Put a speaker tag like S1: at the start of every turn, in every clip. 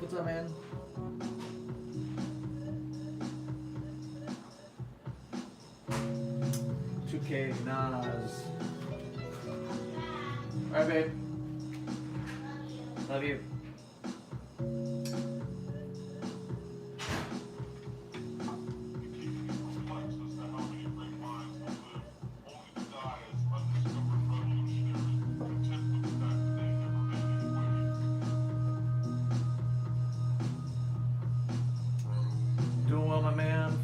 S1: What's up, man? Nas. Alright, babe. Love you. Doing well, my man.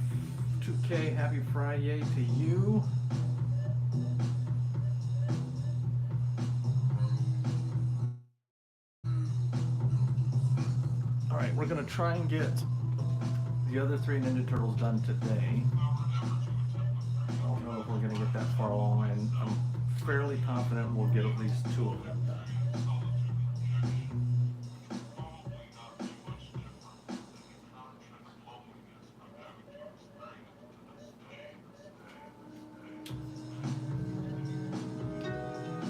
S1: 2K, happy Friday to you. We're gonna try and get the other 3 Ninja Turtles done today. I don't know if we're gonna get that far along, and I'm fairly confident we'll get at least 2 of them done.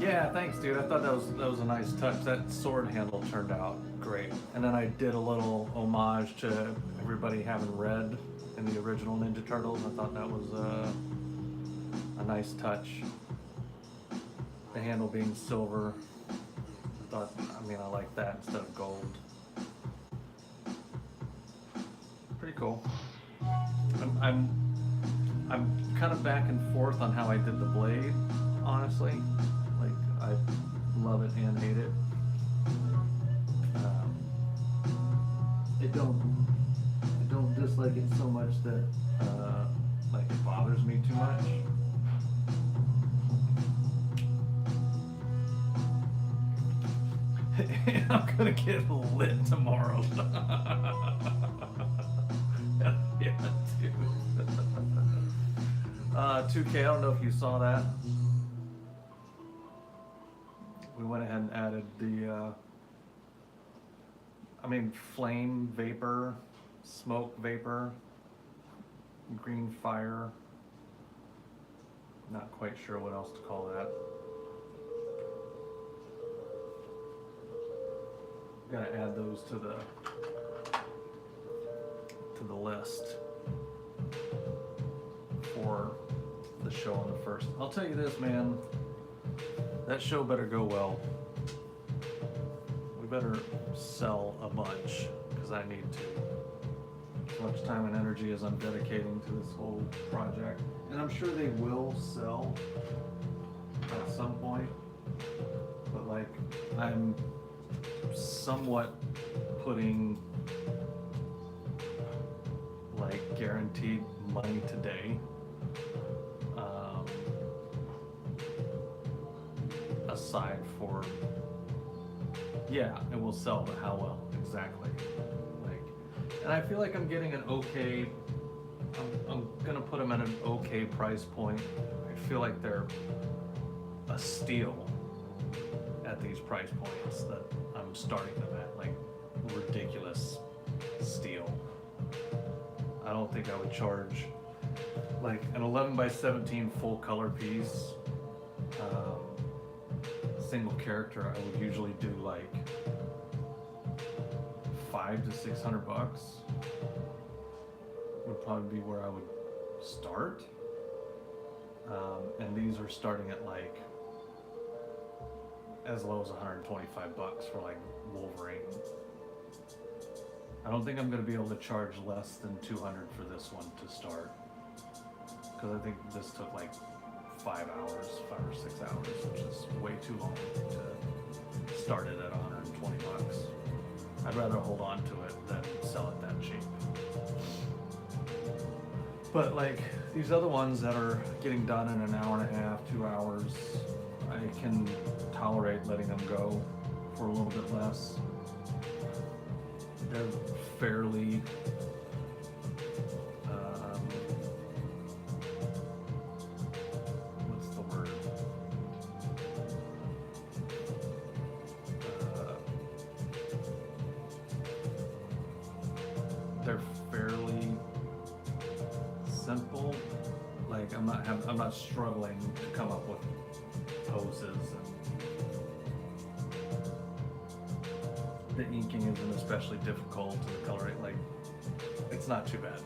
S1: Yeah, thanks, dude. I thought that was a nice touch. That sword handle turned out great. And then I did a little homage to everybody having red in the original Ninja Turtles. I thought that was a nice touch. The handle being silver. I like that instead of gold. Pretty cool. I'm kind of back and forth on how I did the blade, honestly. Like, I love it and hate it. I don't dislike it so much that like it bothers me too much. I'm gonna get lit tomorrow. Yeah, dude. 2K, I don't know if you saw that. We went ahead and added the flame vapor, smoke vapor, green fire. Not quite sure what else to call that. Gotta add those to the list for the show on the 1st. I'll tell you this, man. That show better go well. We better sell a bunch, because I need to. As much time and energy as I'm dedicating to this whole project. And I'm sure they will sell at some point. But like, I'm somewhat putting like guaranteed money today. Aside for, yeah, it will sell, but how well exactly? Like, and I feel like I'm getting an okay. I'm gonna put them at an okay price point. I feel like they're a steal at these price points that I'm starting them at, like ridiculous steal. I don't think I would charge like an 11x17 full color piece. Single character, I would usually do like $500 to $600. Would probably be where I would start. And these are starting at like as low as $125 for like Wolverine. I don't think I'm going to be able to charge less than $200 for this one to start, because I think this took like 5 or 6 hours, which is way too long to start it at $120. I'd rather hold on to it than sell it that cheap. But like these other ones that are getting done in an hour and a half, 2 hours, I can tolerate letting them go for a little bit less. They're fairly simple. Like I'm not struggling to come up with poses, and the inking isn't especially difficult, and the coloring, like, it's not too bad.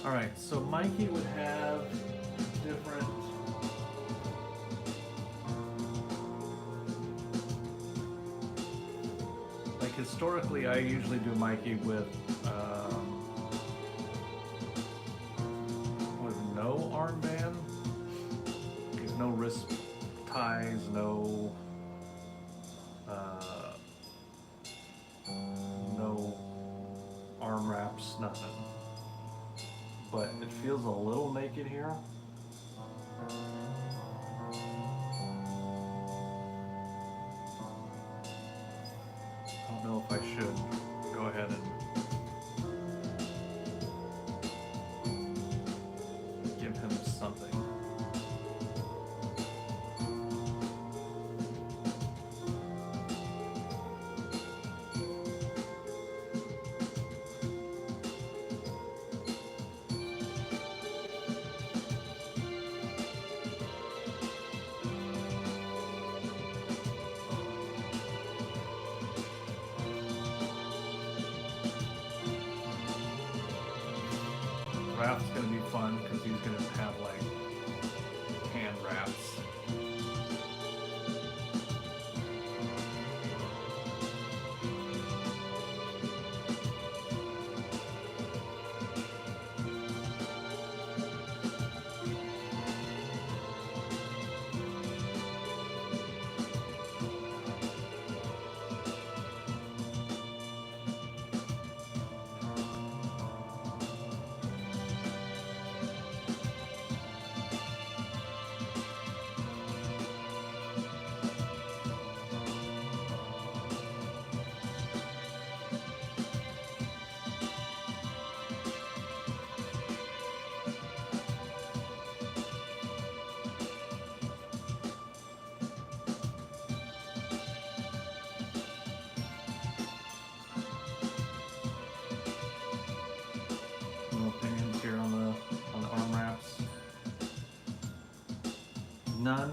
S1: All right, so Mikey would have different. Like historically, I usually do Mikey with no armband, there's no wrist ties, no no arm wraps, nothing. But it feels a little naked here. I don't know if I should go ahead and give him something. Wrap's gonna be fun because he's gonna have like hand wraps. No opinions here on the arm wraps. None.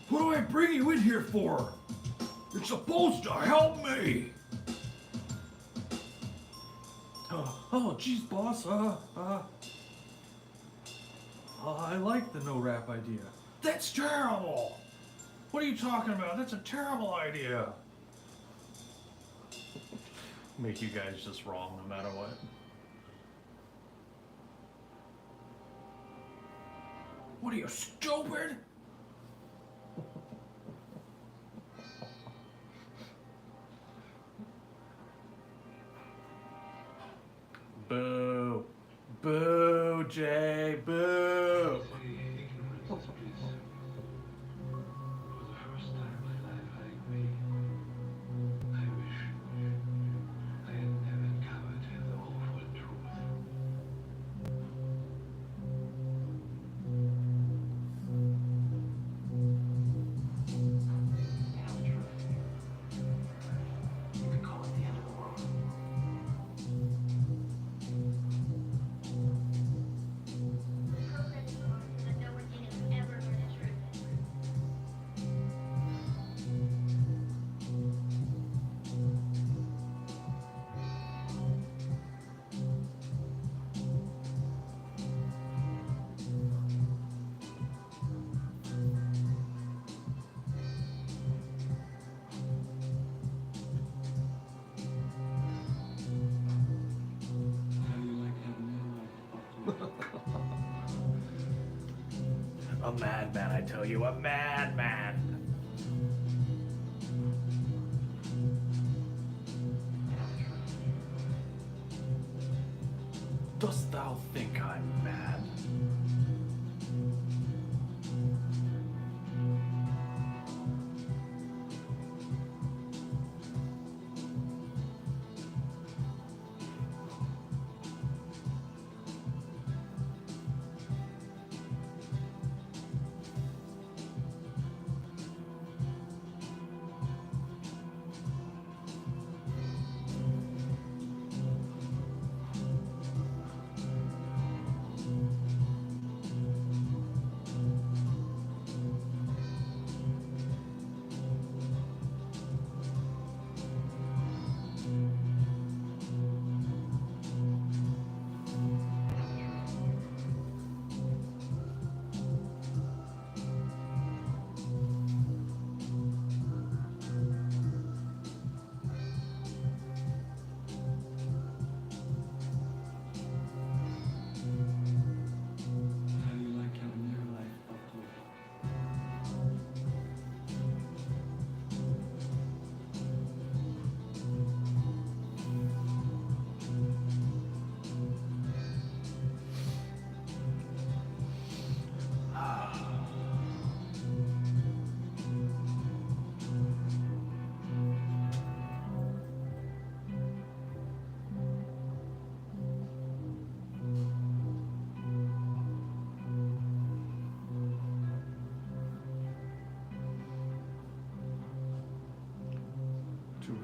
S2: What do I bring you in here for? You're supposed to help me!
S1: Oh, geez, boss. I like the no wrap idea.
S2: That's terrible! What are you talking about? That's a terrible idea!
S1: Make you guys just wrong no matter what.
S2: What are you, stupid?
S1: Boo. Boo, Jay. Boo. A madman, I tell you, a madman. Dost thou think I'm mad?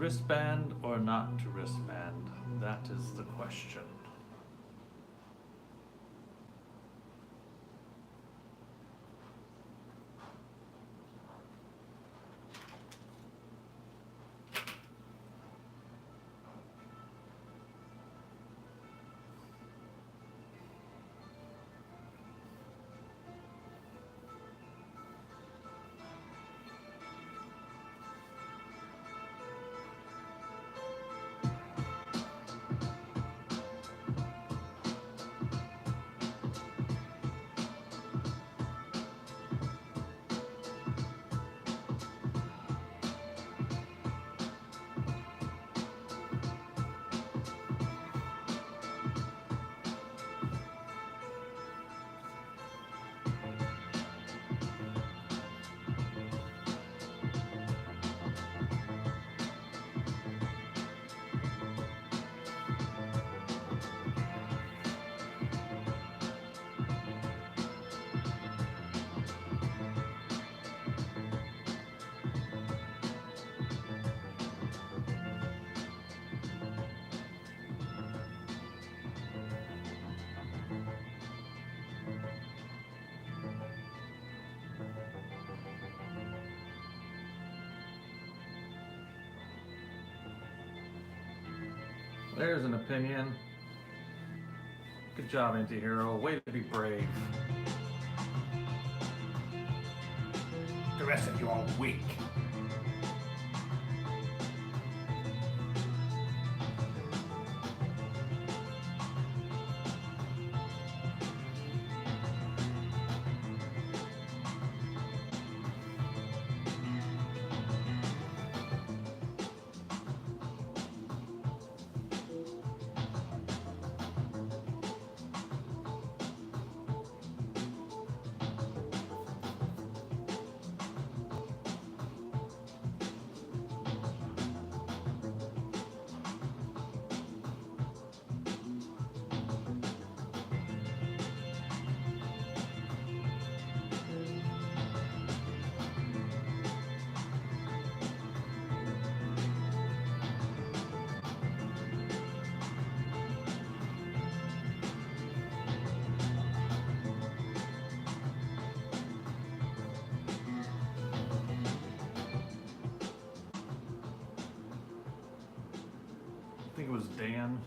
S1: wristband or not to wristband? That is the question. There's an opinion. Good job, anti-hero. Way to be brave.
S2: The rest of you are weak.
S1: I think it was Dan.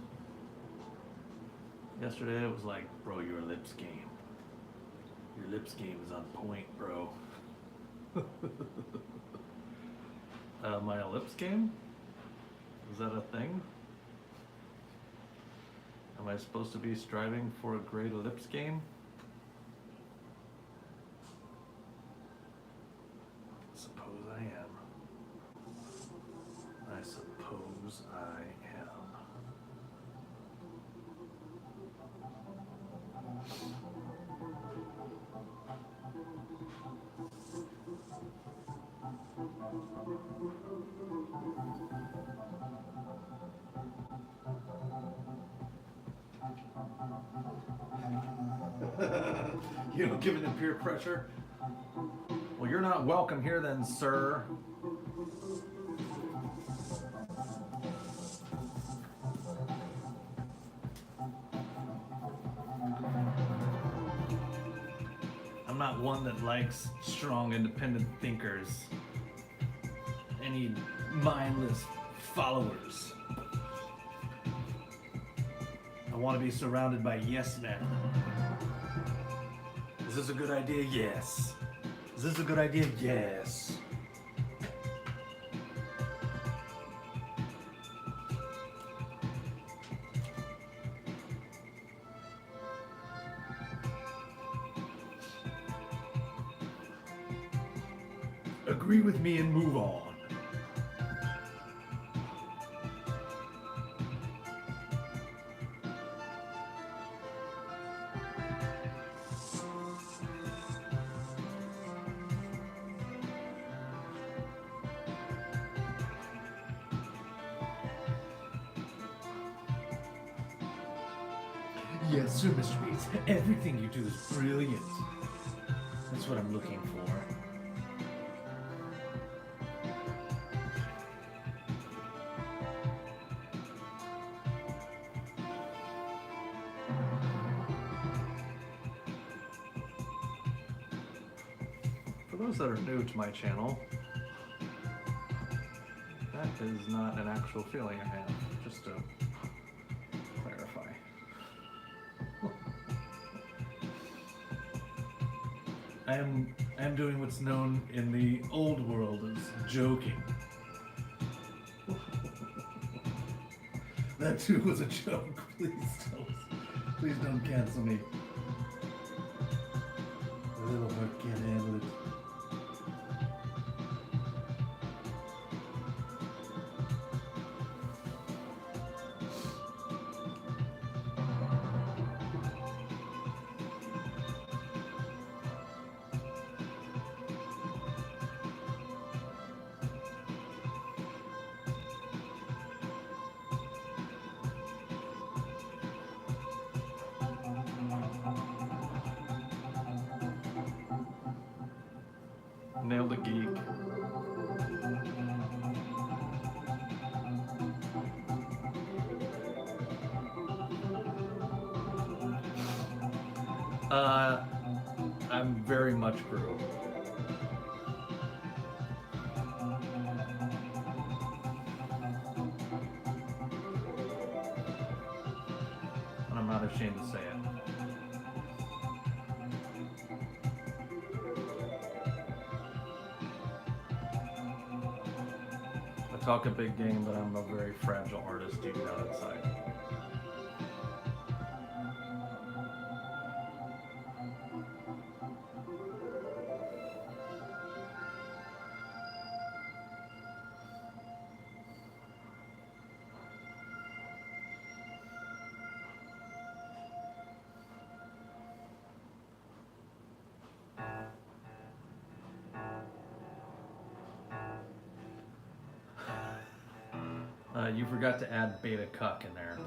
S1: Yesterday it was like, bro, your lips game. Your lips game is on point, bro. My lips game? Is that a thing? Am I supposed to be striving for a great ellipse game? I suppose I am. I suppose I am. You know, given the peer pressure. Well, you're not welcome here then, sir. I'm not one that likes strong, independent thinkers. Any mindless followers. I want to be surrounded by yes men. Is this a good idea? Yes. Is this a good idea? Yes. Agree with me and move on. Yes, sir, Mr. Reeds. Everything you do is brilliant. That's what I'm looking for. For those that are new to my channel, that is not an actual feeling I have, just to clarify. I am doing what's known in the old world as joking. That too was a joke. Please don't cancel me. My little heart can't handle it. Nailed a geek. I'm very much Gru. And I'm not ashamed to say it. I talk a big game, but I'm a very fragile artist deep down inside. You forgot to add beta cuck in there.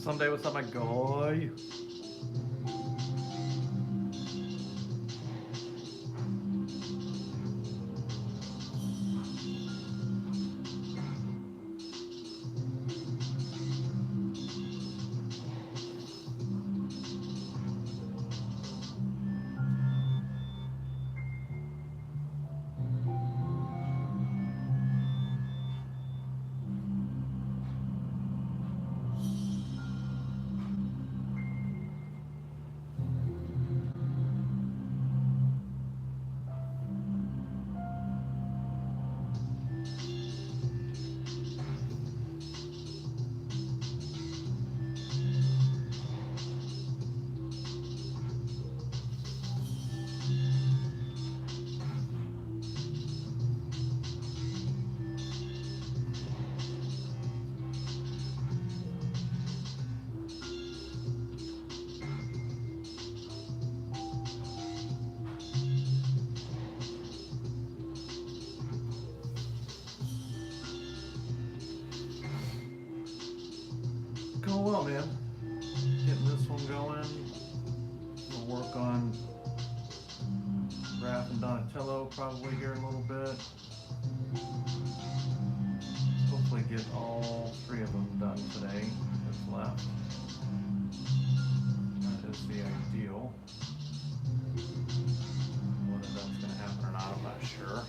S1: Someday, what's up, my guy? Going well, man. Getting this one going. We'll work on Raph and Donatello probably here in a little bit. Hopefully get all three of them done today. That's left. That is the ideal. Whether that's going to happen or not, I'm not sure.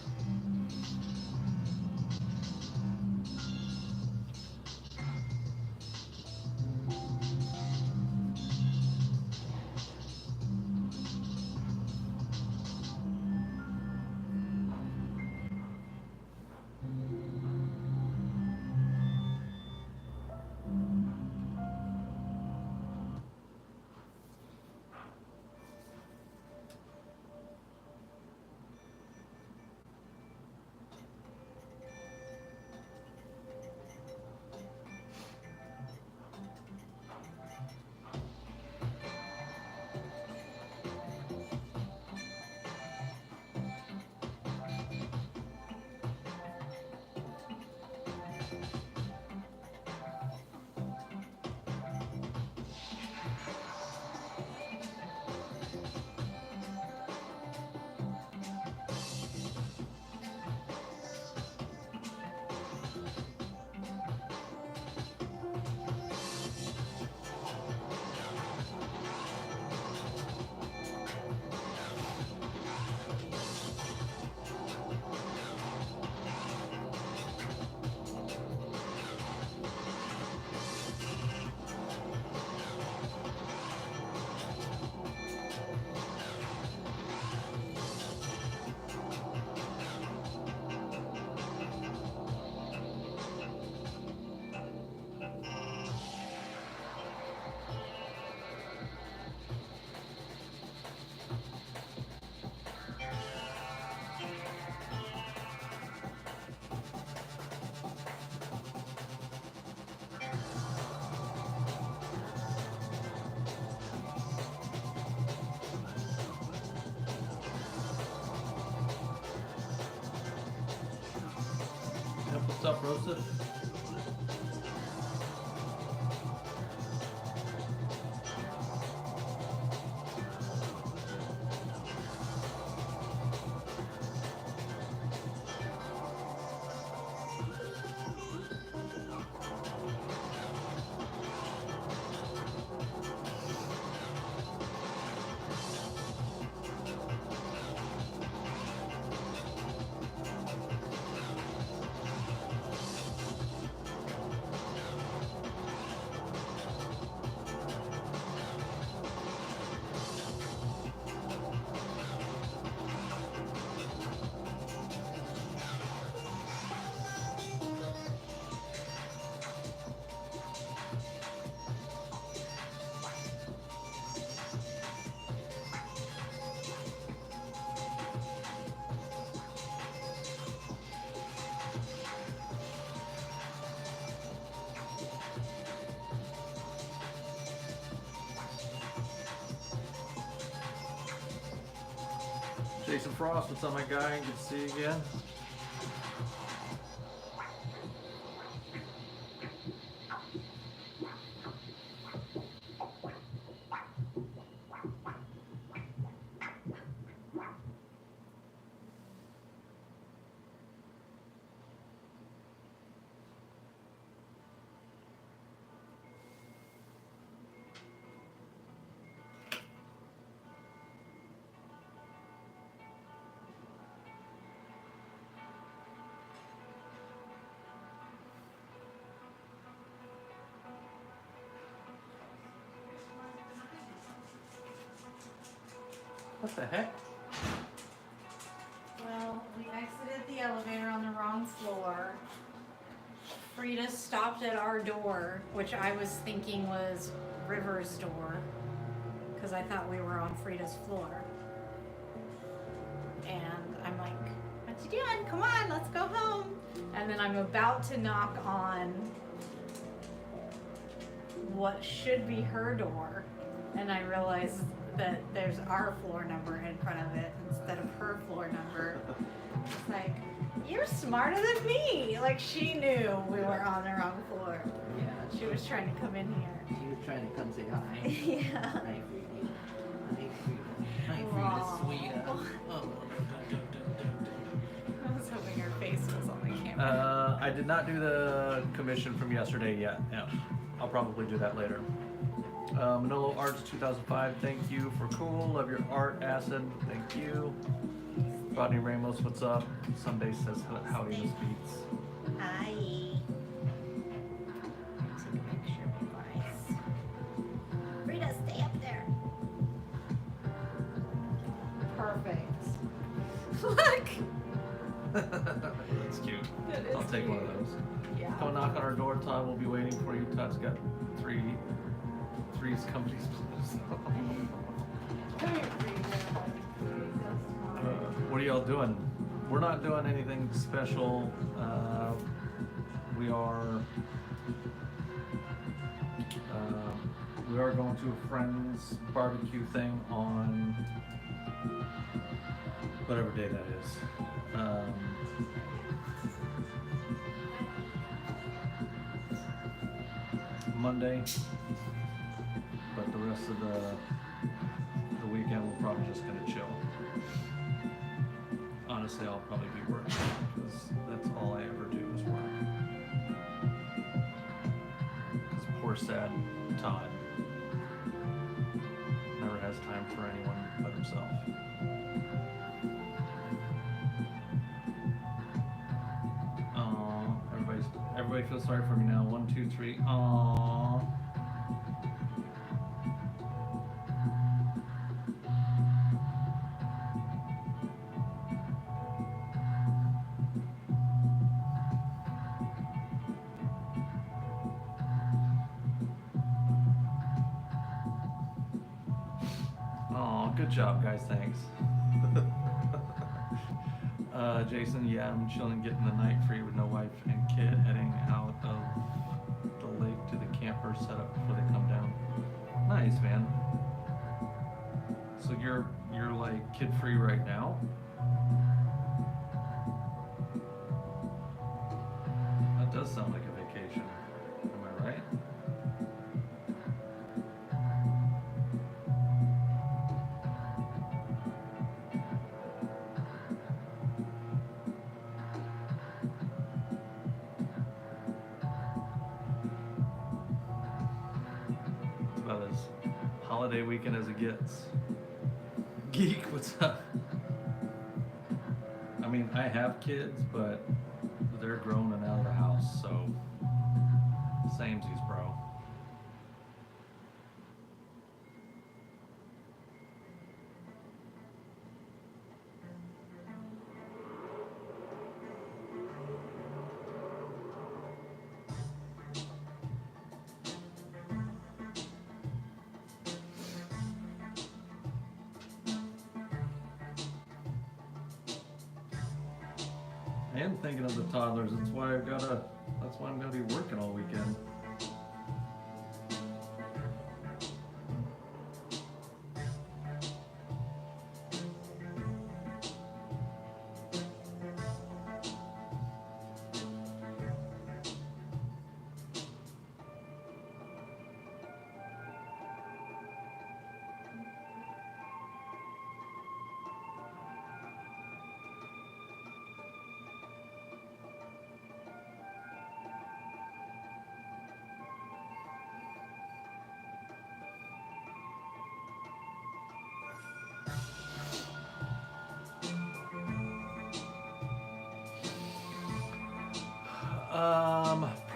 S1: What's up, Roasted? Jason Frost, what's up, my guy? Good to see you again. What the heck?
S3: Well, we exited the elevator on the wrong floor. Frida stopped at our door, which I was thinking was River's door, because I thought we were on Frida's floor. And I'm like, what you doing? Come on, let's go home. And then I'm about to knock on what should be her door, and I realize that there's our floor number in front of it instead of her floor number. It's like, you're smarter than me. Like, she knew we were on the wrong floor. Yeah, she was trying to come in here.
S4: She was trying to come say hi.
S3: Yeah.
S4: Hi, Frida. Hi, Frida. Hi, Frida, sweetheart. Oh.
S3: I was hoping her face was on the camera.
S1: I did not do the commission from yesterday yet. Yeah, I'll probably do that later. Manolo Arts 2005, thank you for cool. Love your art, Acid. Thank you. Rodney Ramos, what's up? Sunday says howdy, Miss Beats.
S3: Hi. Take a picture of you guys. Frida, stay up there. Perfect. Look.
S1: That's cute.
S3: That is
S1: I'll take
S3: cute.
S1: one of those.
S3: Yeah.
S1: Come knock on our door, Todd. We'll be waiting for you. Todd's got three's companies.
S3: Come here, Frida.
S1: What are y'all doing? We're not doing anything special. We are going to a friend's barbecue thing on whatever day that is. Monday, but the rest of the weekend we're probably just gonna chill. Honestly, I'll probably be working because that's all I ever do is work. Because poor sad Todd never has time for anyone but himself. Everybody feels sorry for me now. 1, 2, 3. Aww. Aw, good job, guys. Thanks. Jason, yeah, I'm chilling, getting the night free with no wife and kid, heading out of the lake to the camper set up before they come down. Nice, man. So you're like kid free right now? That does sound like a vacation. Am I right? About as holiday weekend as it gets. Geek, what's up? I mean, I have kids, but they're grown and out of the house, so samesies, bro. I am thinking of the toddlers. That's why I'm gonna be working all weekend.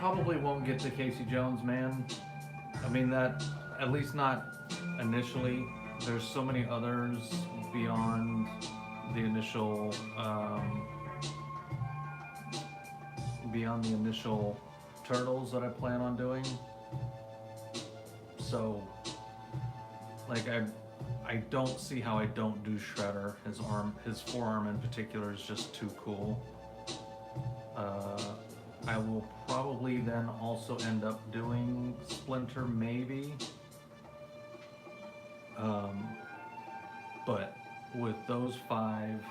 S1: Probably won't get to Casey Jones, man. I mean, that, at least not initially. there's so many others beyond the initial turtles that I plan on doing. So like I don't see how I don't do Shredder. His forearm in particular is just too cool. I will probably then also end up doing Splinter, maybe. But with those 5,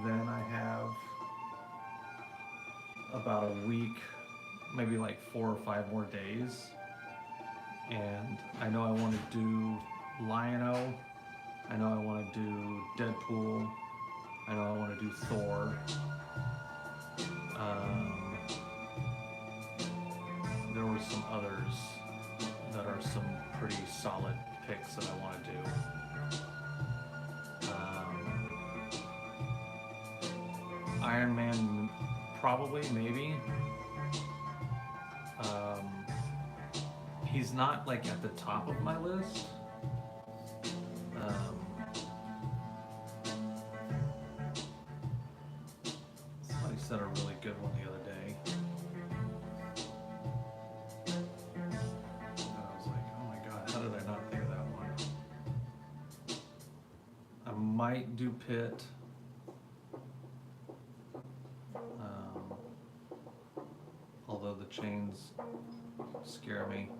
S1: then I have about a week, maybe like 4 or 5 more days. And I know I want to do Lion-O. I know I want to do Deadpool. I know I want to do Thor. There were some others that are some pretty solid picks that I want to do. Iron Man, probably, maybe. He's not like at the top of my list. Somebody said a really good one the other day. And I was like, oh my god, how did I not think of that one? I might do Pitt. Although the chains scare me.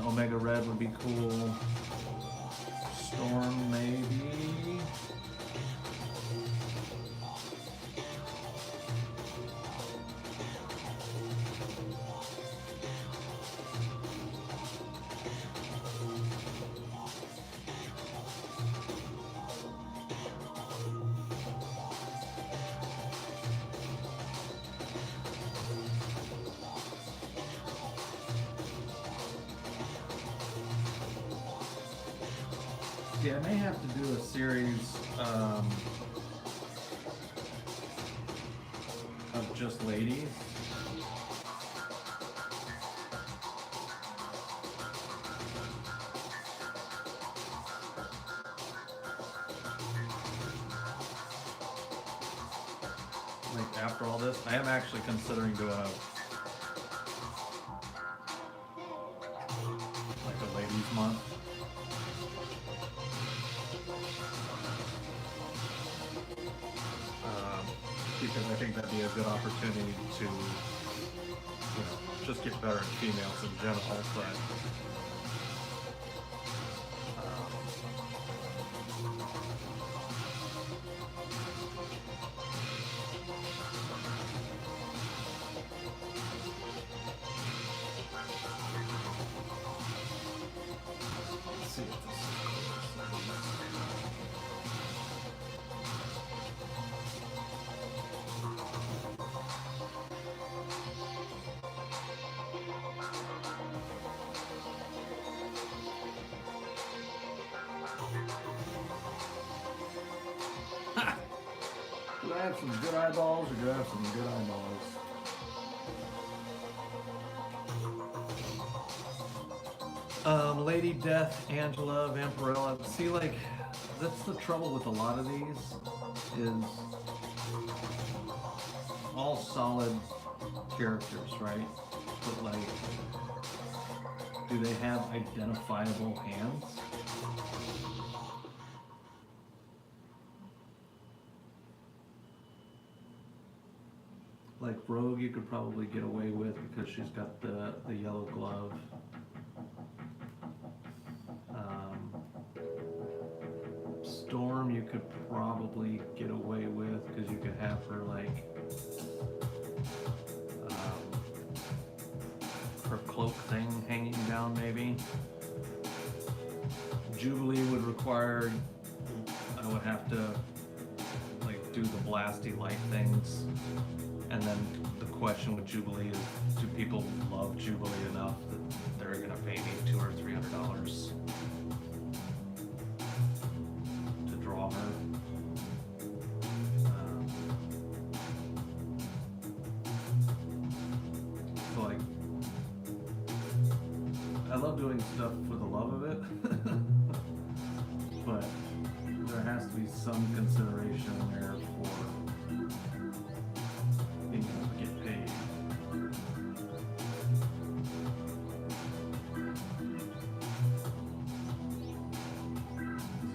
S1: Omega Red would be cool. Storm, maybe. Yeah, I may have to do a series of just ladies. Like after all this, I am actually considering doing a ladies month. Because I think that'd be a good opportunity to, just get better at females in general, but let's see what this is. Do I have some good eyeballs or do I have some good eyeballs? Lady Death, Angela, Vampirella. See, like, that's the trouble with a lot of these, is all solid characters, right? But, like, do they have identifiable hands? Like Rogue, you could probably get away with because she's got the yellow glove. Storm, you could probably get away with because you could have her like her cloak thing hanging down, maybe. Jubilee would require, I would have to like do do the blasty light things. And then the question with Jubilee is, do people love Jubilee enough that they're gonna pay me $200 or $300 to draw her? So like, I love doing stuff for the love of it, but there has to be some consideration there for being able to get paid.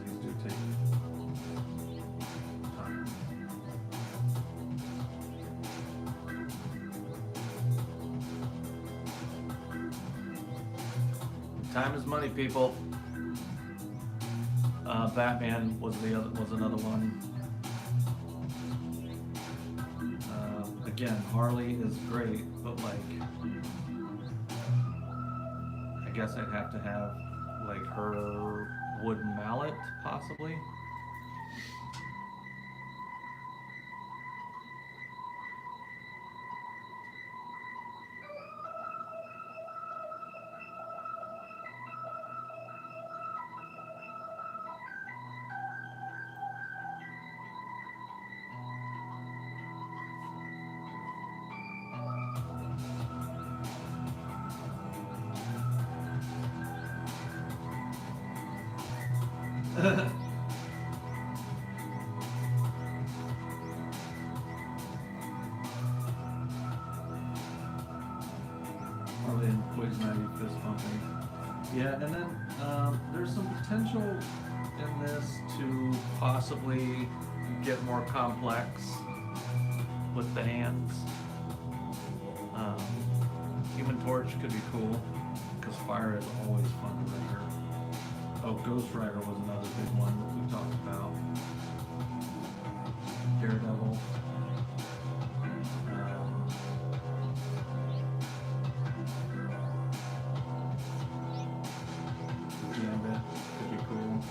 S1: These do take time. Time is money, people. Batman was another one. Again, Harley is great, but like, I guess I'd have to have like her wooden mallet, possibly. Harley and Poison Ivy fist pumping. Yeah, and then there's some potential in this to possibly get more complex with the hands. Human Torch could be cool, because fire is always fun to render. Oh, Ghost Rider was another big one that we talked about. Daredevil. Gambit could be cool.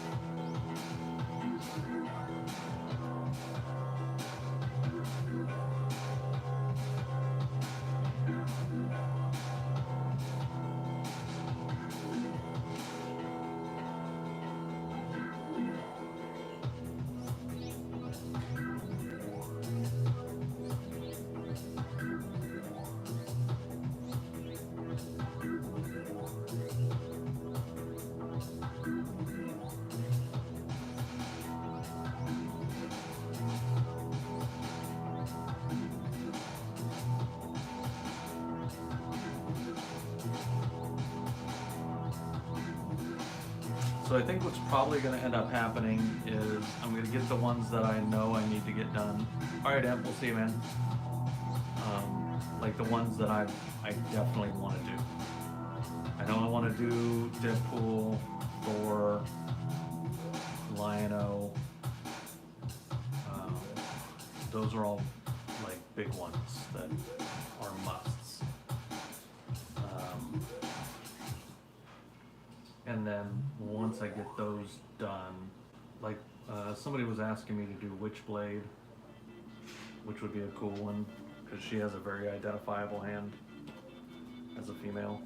S1: So I think what's probably going to end up happening is I'm going to get the ones that I know I need to get done. All right, Amp, we'll see you, man. Like the ones that I definitely want to do. I know I want to do Deadpool, Thor, Lion-O. Those are all like big ones that are musts. And then once I get those done, like somebody was asking me to do Witchblade, which would be a cool one, because she has a very identifiable hand as a female.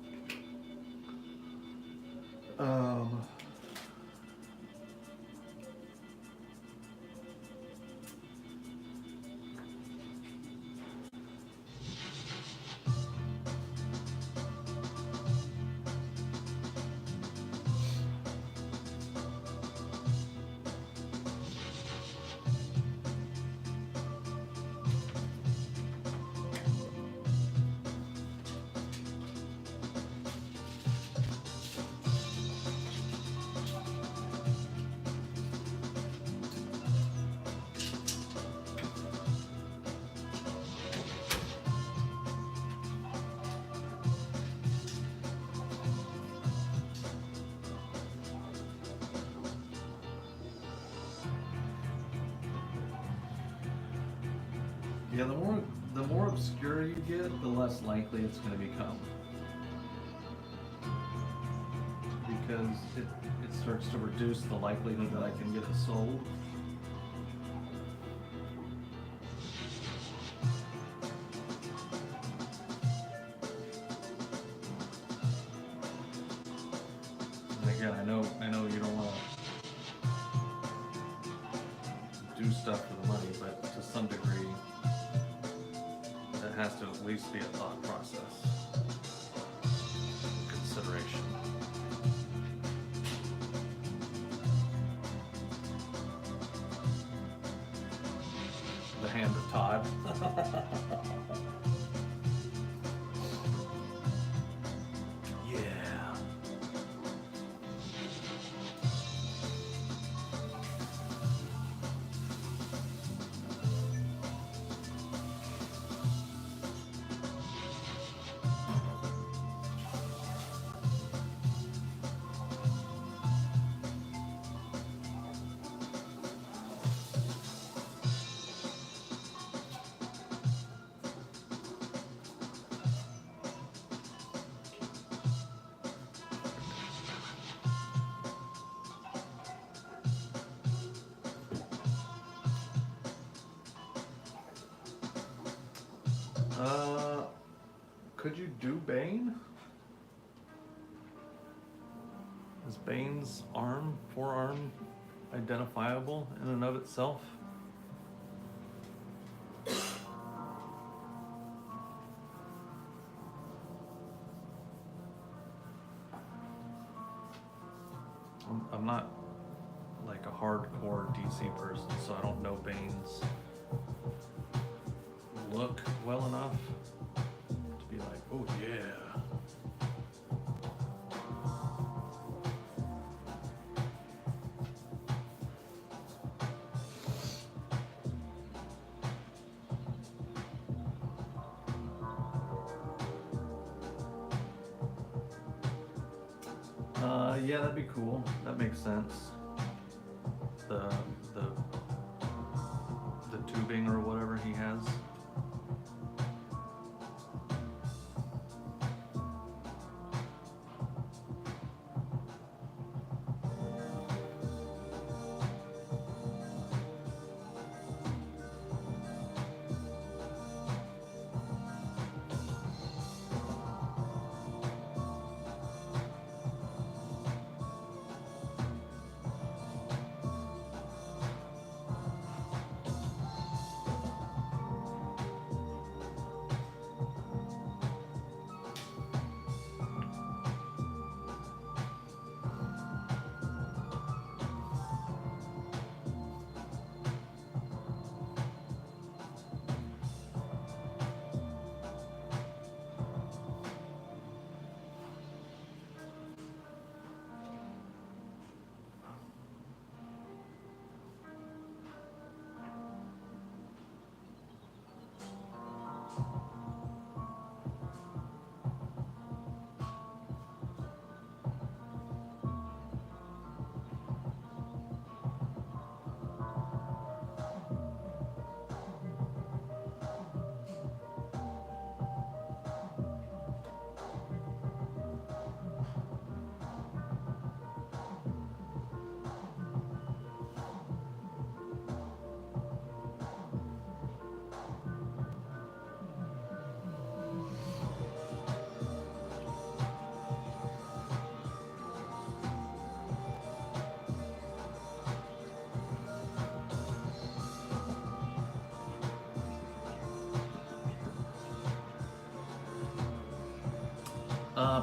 S1: Yeah, the more obscure you get, the less likely it's going to become. Because it starts to reduce the likelihood that I can get it sold. again, I know you don't want to do stuff for the money, but to some degree, that has to at least be a thought process, consideration. The hand of Todd. Yeah. Could you do Bane? Is Bane's forearm, identifiable in and of itself? I'm not like a hardcore DC person, so I don't know Bane's look well enough to be like, oh yeah. Yeah, that'd be cool. That makes sense. The tubing or whatever he has.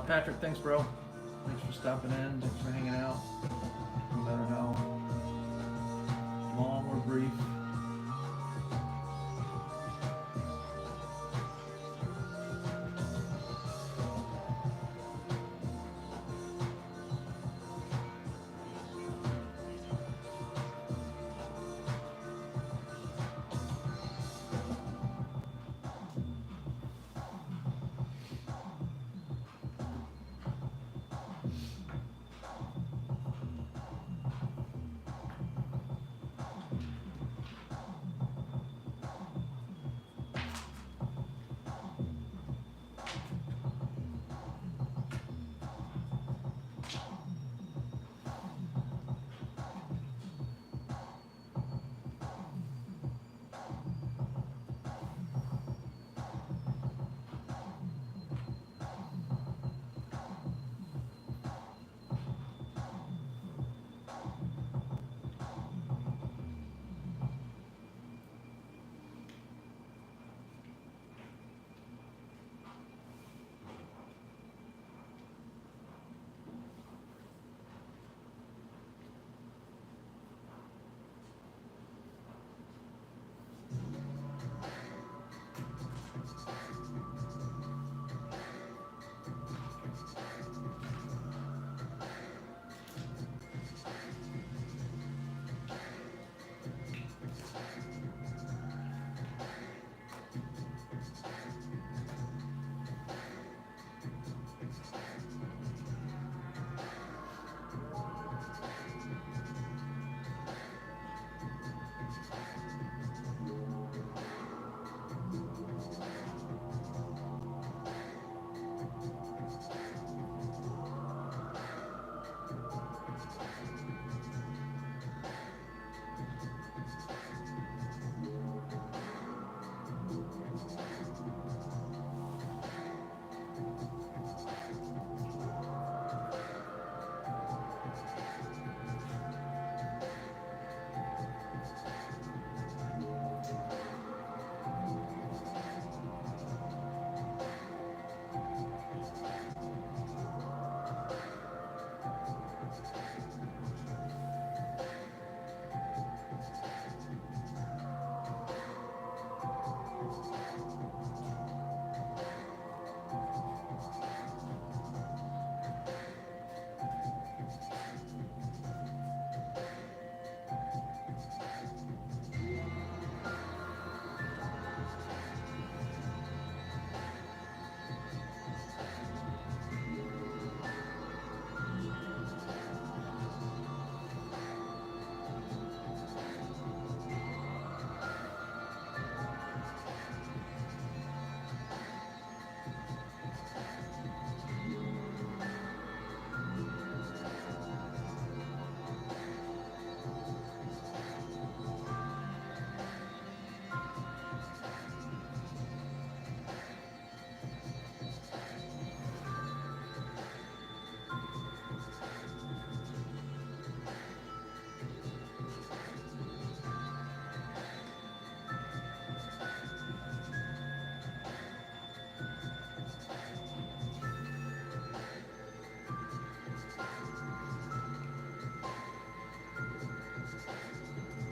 S1: Patrick, thanks, bro. Thanks for stopping in. Thanks for hanging out. No matter how long or brief.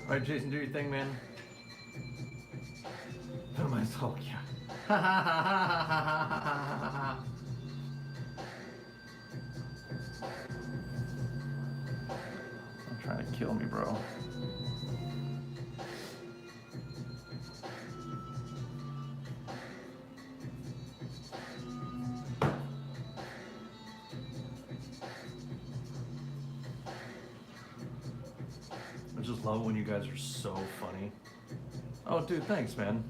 S1: Alright, Jason, do your thing, man. Put myself, yeah. I'm trying to kill me, bro. I just love it when you guys are so funny. Oh, dude, thanks, man.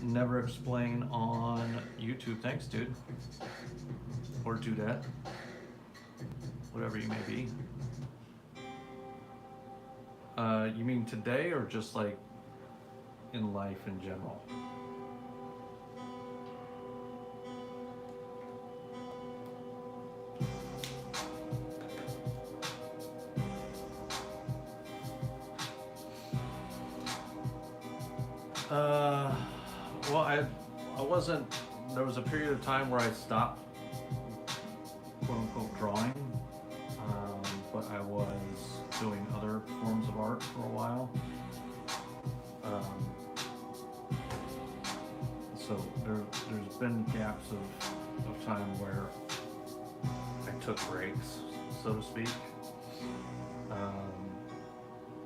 S1: Never explain on YouTube. Thanks, dude. Or dudette. Whatever you may be. You mean today or just like in life in general? Well, I wasn't, there was a period of time where I stopped, quote unquote, drawing, but I was doing other forms of art for a while. So there's been gaps of time where I took breaks, so to speak.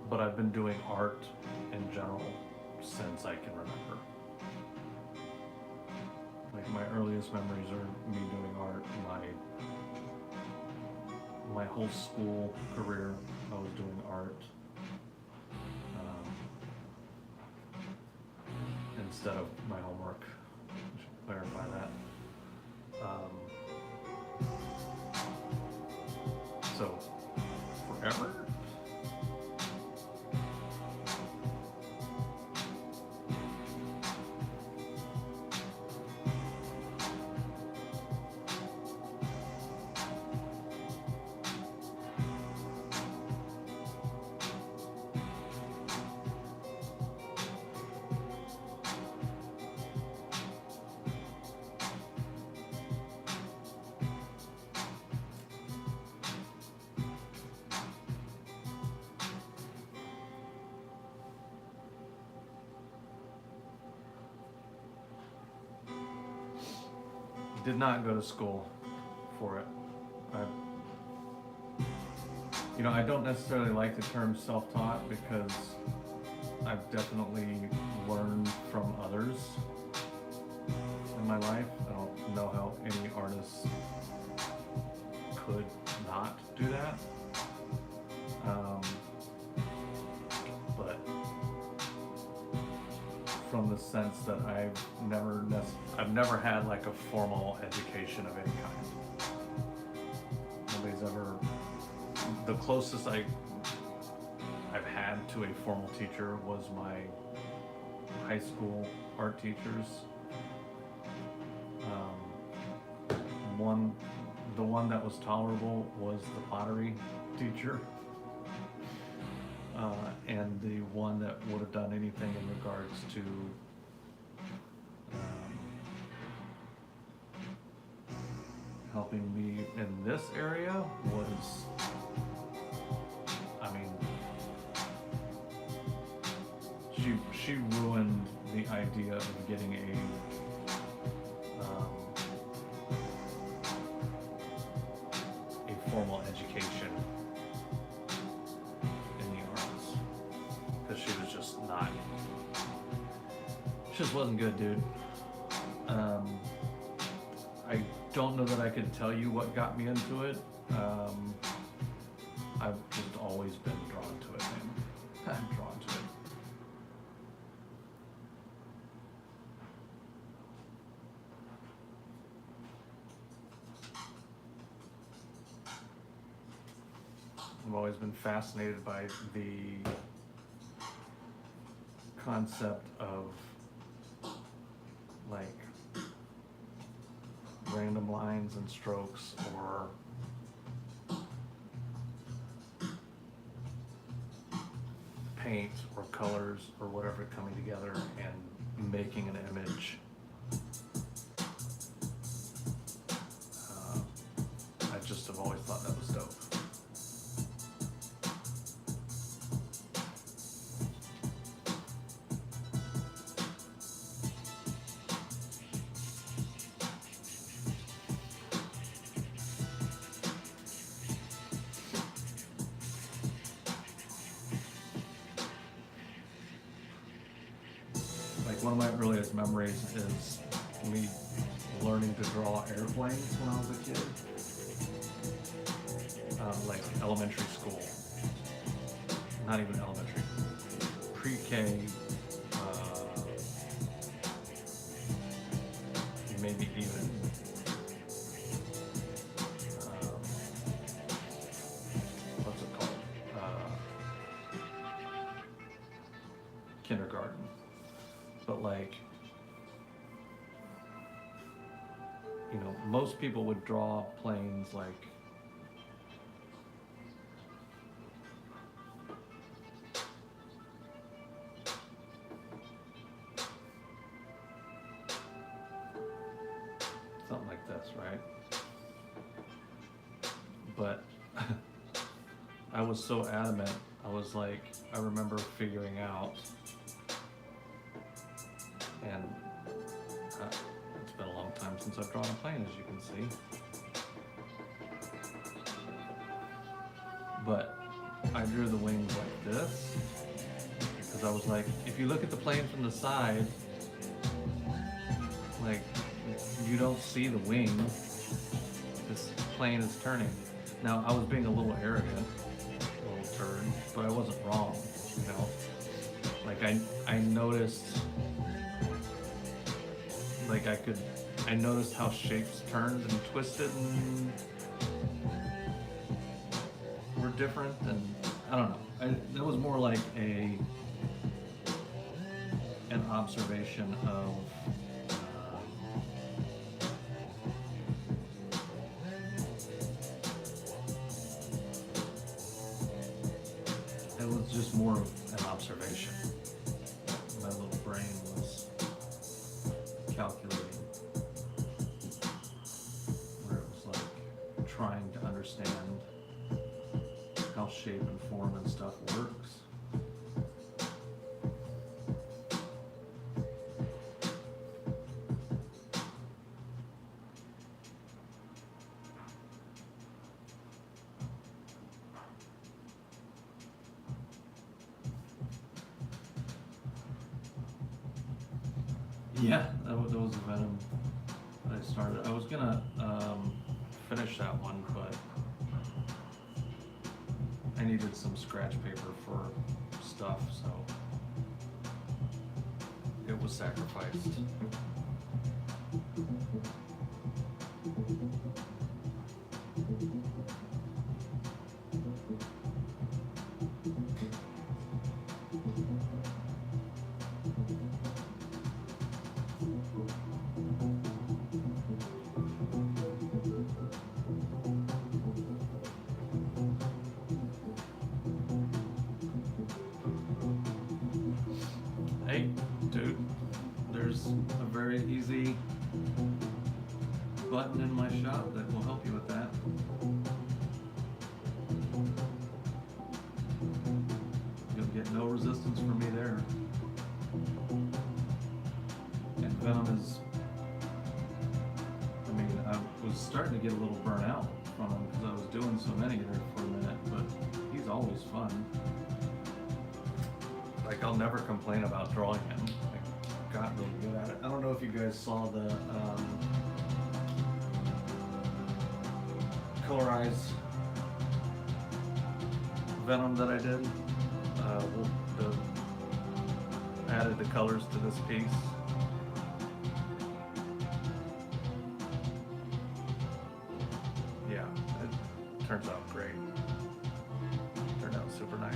S1: But I've been doing art in general since I can remember. Like my earliest memories are me doing art. My whole school career, I was doing art. Instead of my homework. I should clarify that. So, forever? Did not go to school for it. I don't necessarily like the term self-taught because I've definitely learned from others in my life. I don't know how any artist could not do that. But from the sense that I've never had like a formal education of any kind. Nobody's ever, the closest I've had to a formal teacher was my high school art teachers. The one that was tolerable was the pottery teacher. And the one that would have done anything in regards to helping me in this area was, she ruined the idea of getting a formal education in the arts, because she was just not, she just wasn't good, dude. I don't know that I could tell you what got me into it. I've just always been drawn to it, man. I'm drawn to it. I've always been fascinated by the concept of like random lines and strokes, or paint or colors or whatever coming together and making an image. I just have always thought that was dope. one of my earliest memories is me learning to draw airplanes when I was a kid. Like elementary school. Not even elementary. Pre-K. Maybe even. What's it called? Kindergarten. But like, you know, most people would draw planes like something like this, right? But I was so adamant. I was like, I remember figuring out, and it's been a long time since I've drawn a plane, as you can see. But I drew the wings like this, because I was like, if you look at the plane from the side, like, you don't see the wing. This plane is turning. Now, I was being a little arrogant, a little turd, but I wasn't wrong, you know? Like, I noticed, like, I noticed how shapes turned and twisted and were different, and I don't know. That was more like an observation of it was just more of an observation. My little brain was calculating, where it was like trying to understand how shape and form and stuff works. Yeah, that was the Venom that I started. I was gonna finish that one, but I needed some scratch paper for stuff, so it was sacrificed. Hey, dude, there's a very easy button in my shop that will help you with that. You'll get no resistance from me there. And Venom is, I mean, I was starting to get a little burnt out from him because I was doing so many there for a minute, but he's always fun. Like, I'll never complain about drawing him. I got really good at it. I don't know if you guys saw the colorized Venom that I did. Added the colors to this piece. Yeah, it turns out great. Turned out super nice.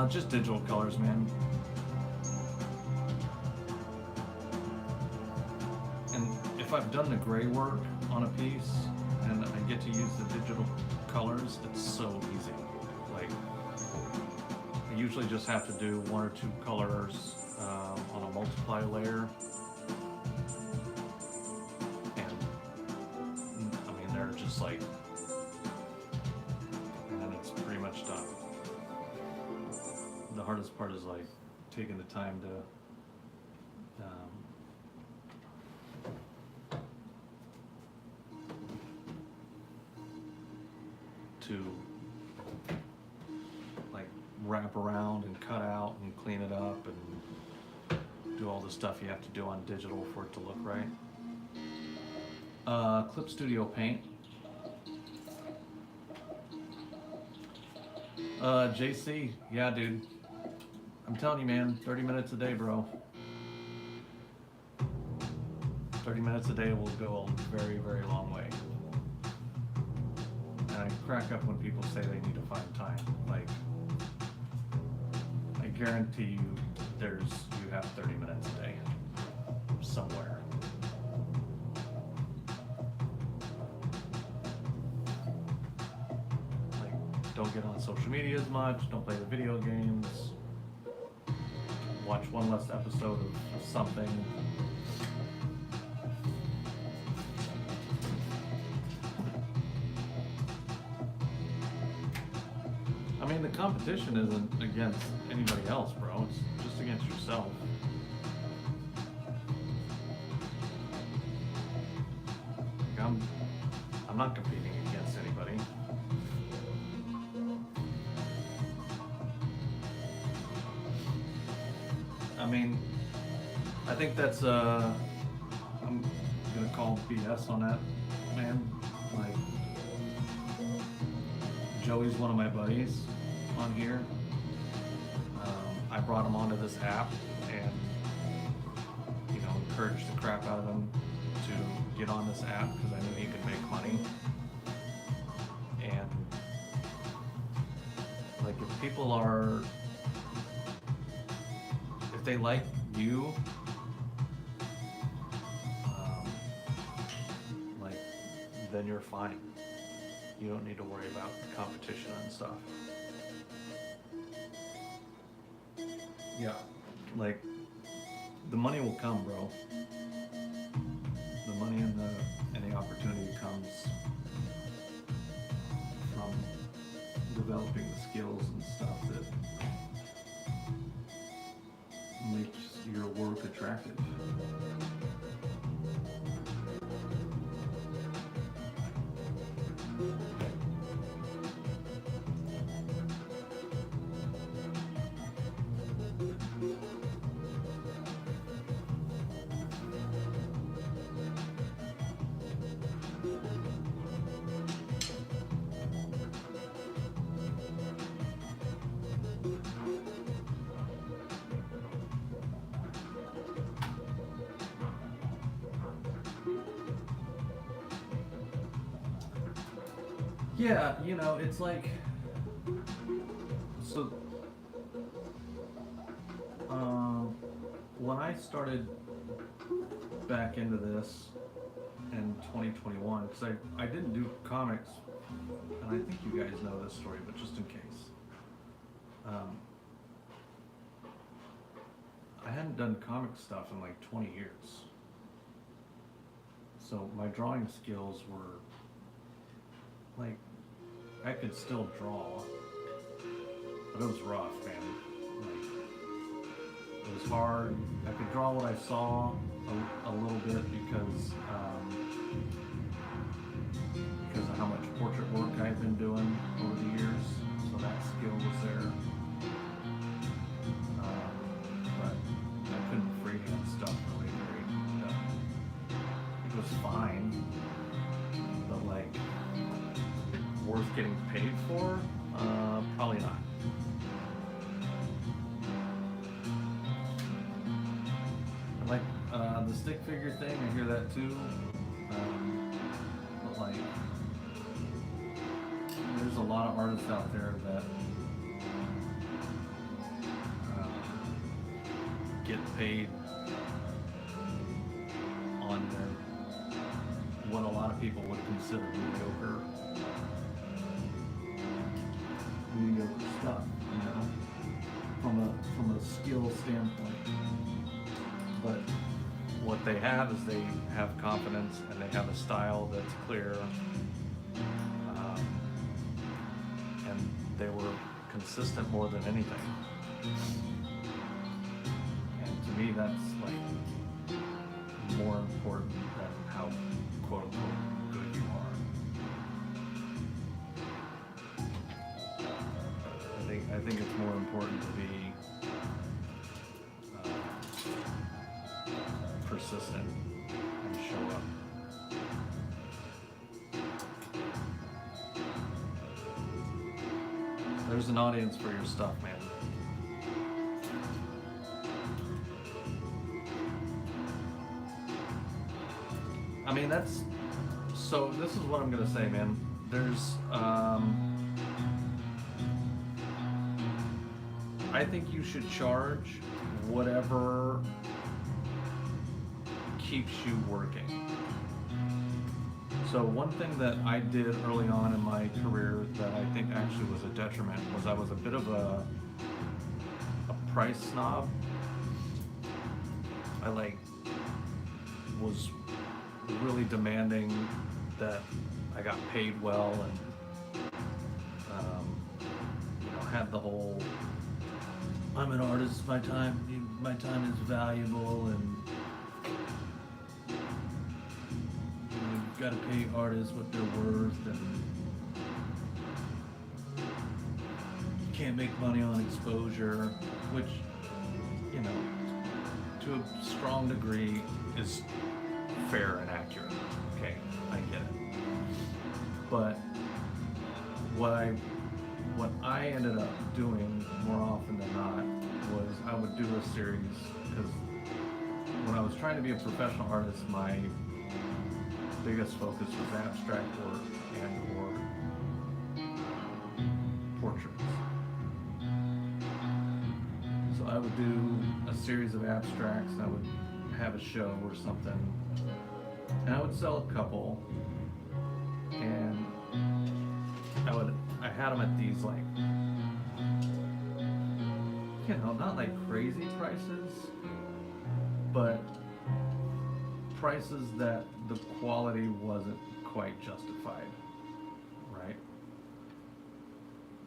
S1: Just digital colors, man. And if I've done the gray work on a piece and I get to use the digital colors, it's so easy. Like, I usually just have to do 1 or 2 colors on a multiply layer. And, I mean, they're just like, and then it's pretty much done. The hardest part is like taking the time to like wrap around and cut out and clean it up and do all the stuff you have to do on digital for it to look right. Clip Studio Paint. JC, yeah, dude. I'm telling you, man, 30 minutes a day, bro. 30 minutes a day will go a very, very long way. And I crack up when people say they need to find time. Like, I guarantee you, you have 30 minutes a day somewhere. Like, don't get on social media as much. Don't play the video games. Watch one less episode of something. I mean, the competition isn't against anybody else, bro. It's just against yourself. Like, I'm not competing against anybody. I mean, I think that's I'm gonna call BS on that, man. Like, Joey's one of my buddies on here. I brought him onto this app and, you know, encouraged the crap out of him to get on this app because I knew he could make money. And like, if people are, if they like you, like, then you're fine. You don't need to worry about competition and stuff. Yeah, like, the money will come, bro. The money and the opportunity comes from developing the skills and stuff that makes your work attractive. Yeah, you know, it's like, so, when I started back into this in 2021, because I didn't do comics, and I think you guys know this story, but just in case. I hadn't done comic stuff in like 20 years. So my drawing skills were, like, I could still draw, but it was rough, man. Like, it was hard. I could draw what I saw a little bit because of how much portrait work I've been doing over the years. So that skill was there. But I couldn't freehand stuff really great. It was fine, but like, worth getting paid for? Probably not. I like the stick figure thing, I hear that too. But like, there's a lot of artists out there that get paid on their, what a lot of people would consider mediocre stuff, you know, from a skill standpoint. But what they have is they have confidence and they have a style that's clear, and they were consistent more than anything. And to me, that's like more important than how quote unquote good you are. I think it's more important to be persistent and show up. There's an audience for your stuff, man. I mean, so this is what I'm gonna say, man. There's, I think you should charge whatever keeps you working. So one thing that I did early on in my career that I think actually was a detriment was I was a bit of a price snob. I was really demanding that I got paid well, and had the whole I'm an artist, my time is valuable, and you've got to pay artists what they're worth, and you can't make money on exposure, which, to a strong degree is fair and accurate. Okay, I get it. But what I ended up doing more often than not was I would do a series, because when I was trying to be a professional artist, my biggest focus was abstract work and or portraits. So I would do a series of abstracts, and I would have a show or something, and I would sell a couple, and I had them at these not like crazy prices, but prices that the quality wasn't quite justified, right?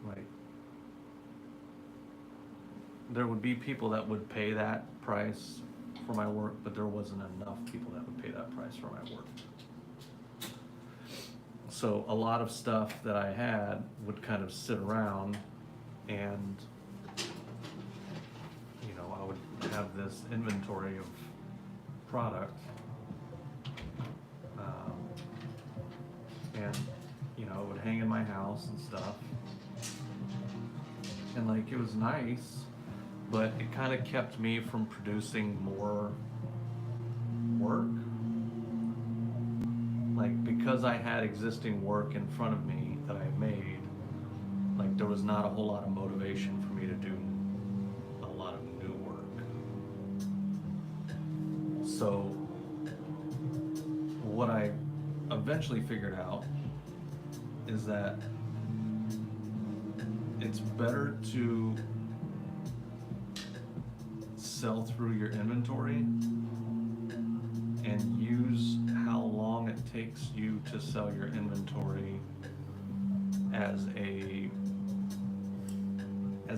S1: Like, there would be people that would pay that price for my work, but there wasn't enough people that would pay that price for my work. So a lot of stuff that I had would kind of sit around, and I would have this inventory of product, and it would hang in my house and stuff, and it was nice, but it kind of kept me from producing more work. Because I had existing work in front of me that I made, there was not a whole lot of motivation for me to do a lot of new work. So what I eventually figured out is that it's better to sell through your inventory and use how long it takes you to sell your inventory as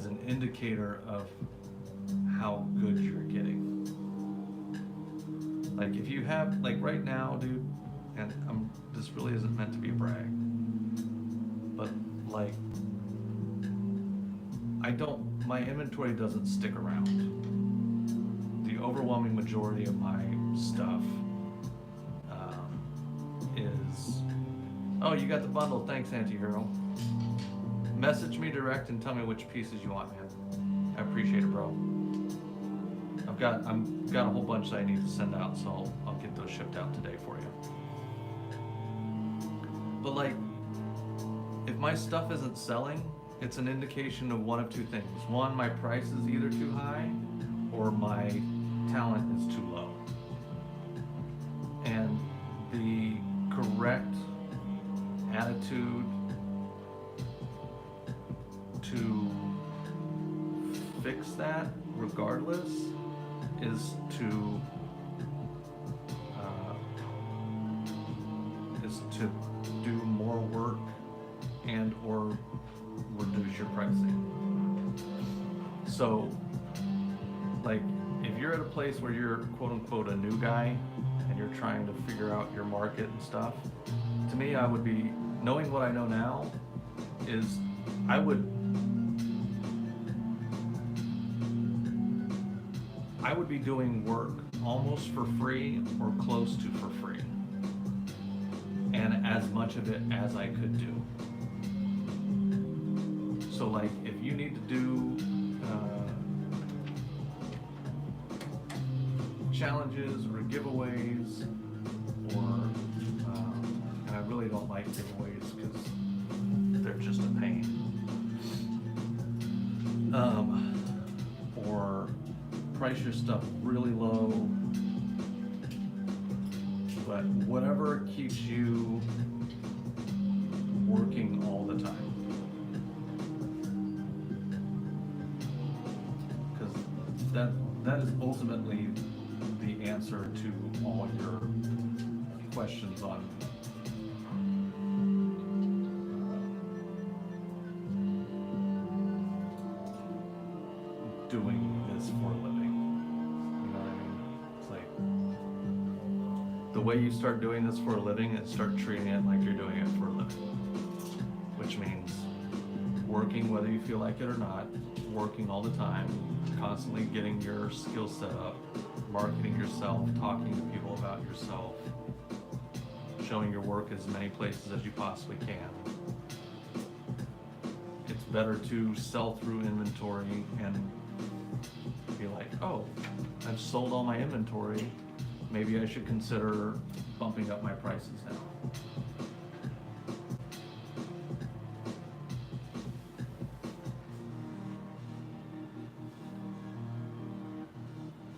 S1: an indicator of how good you're getting. If you have, right now, dude, and this really isn't meant to be a brag, but my inventory doesn't stick around. The overwhelming majority of my stuff is, oh, you got the bundle, thanks, Antihero. Message me direct and tell me which pieces you want, man. I appreciate it, bro. I've got a whole bunch that I need to send out, so I'll get those shipped out today for you. But if my stuff isn't selling, it's an indication of one of two things. One, my price is either too high, or my talent is too low. And the correct attitude to fix that, regardless, is to do more work and or reduce your pricing. So, like, if you're at a place where you're quote unquote a new guy and you're trying to figure out your market and stuff, to me, I would be, knowing what I know now, is I would be doing work almost for free or close to for free, and as much of it as I could do. So like, if you need to do challenges or giveaways, or and I really don't like giveaways because they're just a pain, or price your stuff really low, but whatever keeps you working all the time. Because that is ultimately the answer to all your questions on doing this for a living. You know what I mean? It's like, the way you start doing this for a living is start treating it like you're doing it for a living. Which means working whether you feel like it or not, working all the time, constantly getting your skill set up, marketing yourself, talking to people about yourself, showing your work as many places as you possibly can. It's better to sell through inventory and be like, oh, I've sold all my inventory, maybe I should consider bumping up my prices now.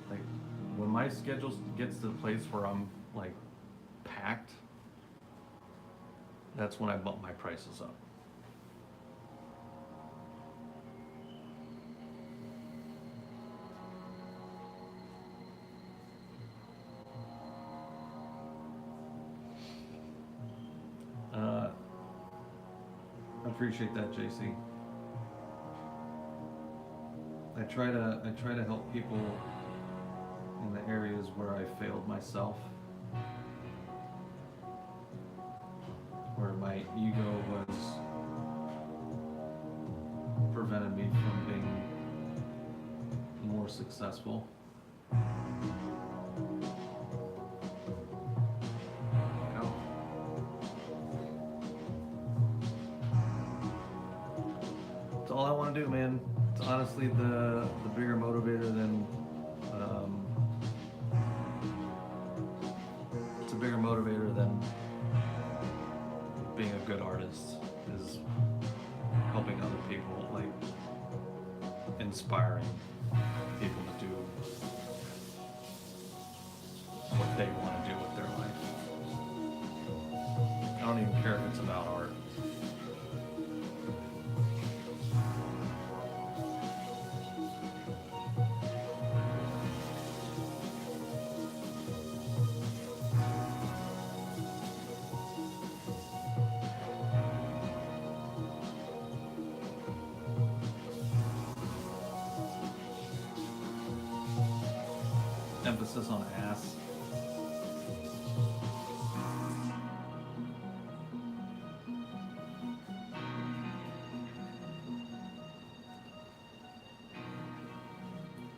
S1: Like, when my schedule gets to the place where I'm like packed, that's when I bump my prices up. I appreciate that, JC. I try to help people in the areas where I failed myself, where my ego was prevented me from being more successful. All I want to do, man. It's honestly the bigger motivator than it's a bigger motivator than being a good artist, is helping other people, like inspiring people to do what they want to do with their life. I don't even care if it's about art. Emphasis on ass.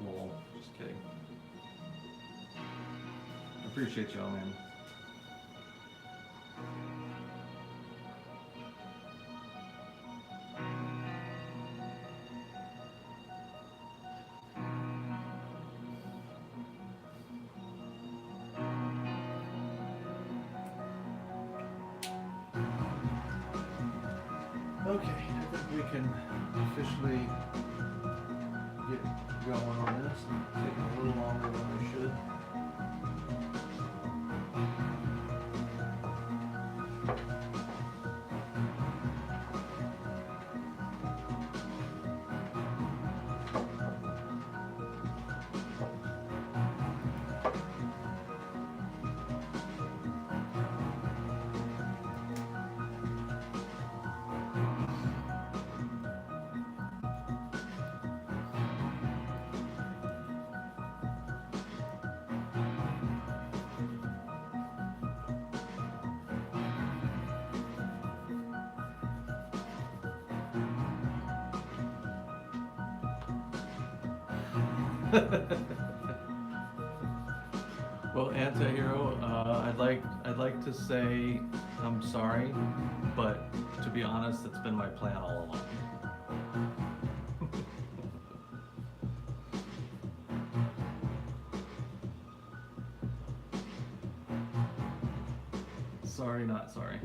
S1: Lol, just kidding. I appreciate y'all, man. Okay, I think we can officially get going on this. Taking a little longer than we should. Well, Antihero, I'd like to say I'm sorry, but to be honest, it's been my plan all along. Sorry, not sorry.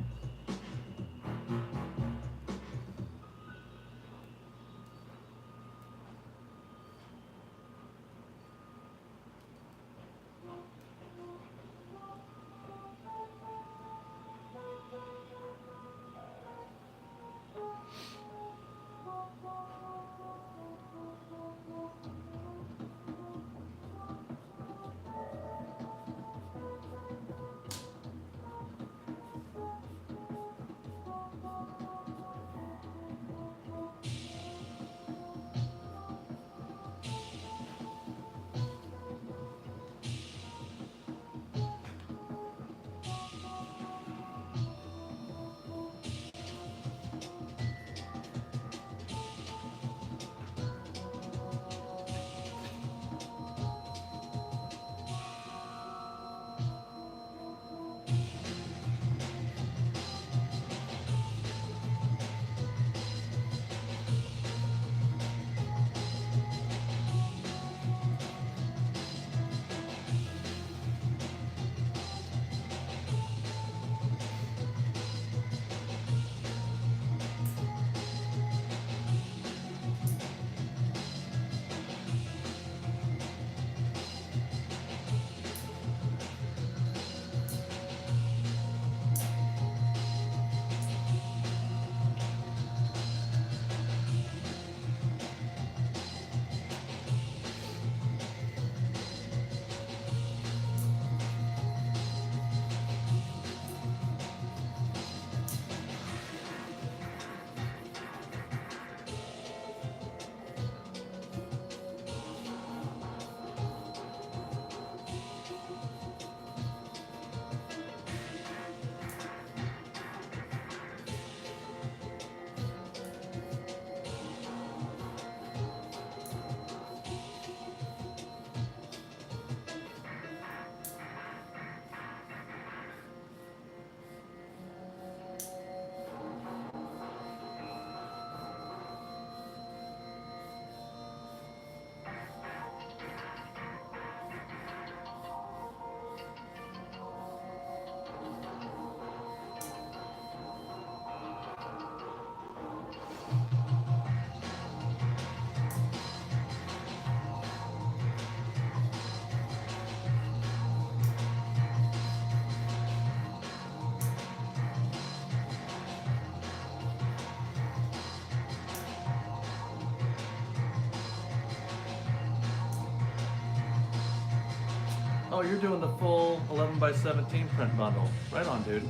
S1: Oh, you're doing the full 11 by 17 print bundle. Right on, dude.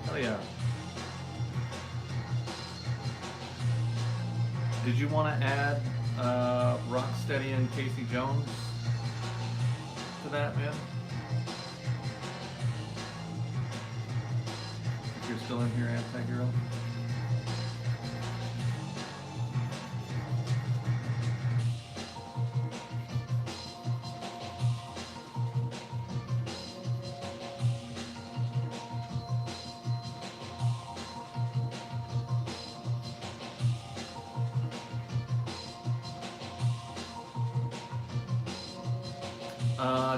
S1: Hell yeah. Did you want to add Rocksteady and Casey Jones to that, man? If you're still in here, Anti-Hero.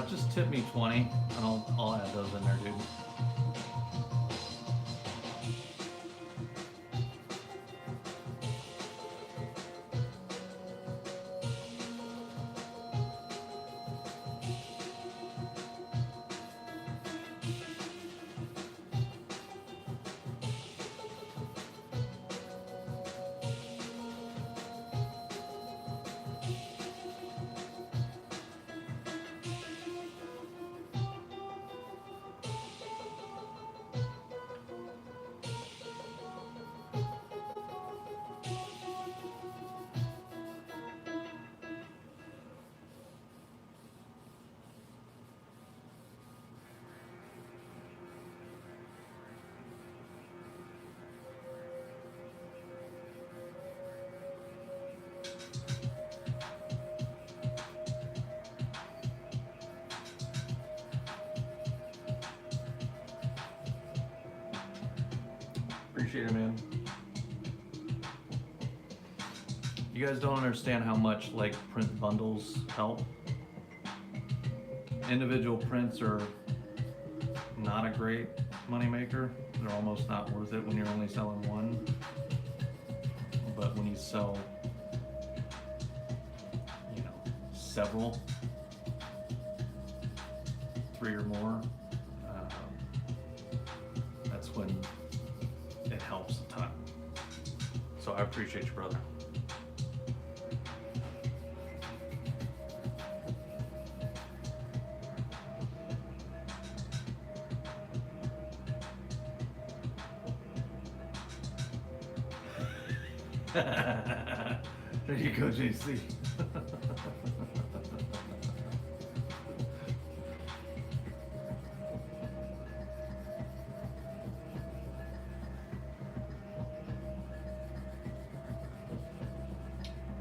S1: Just tip me 20, and I'll add those in there, dude. Appreciate it, man. You guys don't understand how much like print bundles help. Individual prints are not a great moneymaker. They're almost not worth it when you're only selling one. But when you sell, you know, several, 3 or more, that's when it helps a ton. So I appreciate you, brother. There you go, JC.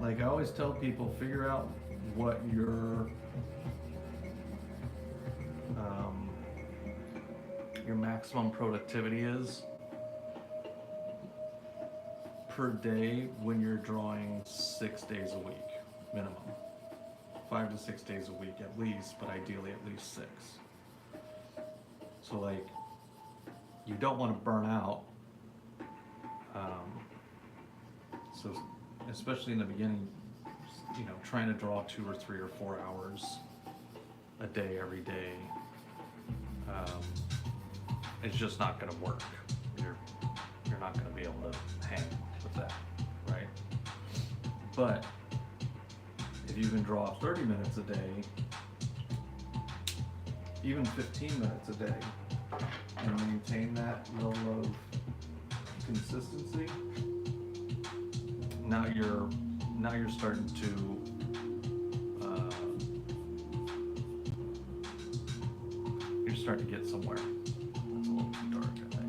S1: Like I always tell people, figure out what your maximum productivity is per day when you're drawing 6 days a week minimum. 5 to 6 days a week at least, but ideally at least 6. So like you don't want to burn out. So especially in the beginning, you know, trying to draw 2 or 3 or 4 hours a day every day, it's just not going to work. You're not going to be able to hang with that, right? But if you can draw 30 minutes a day, even 15 minutes a day, and maintain that level of consistency, now you're starting to you're starting to get somewhere. That's a little too dark, I think.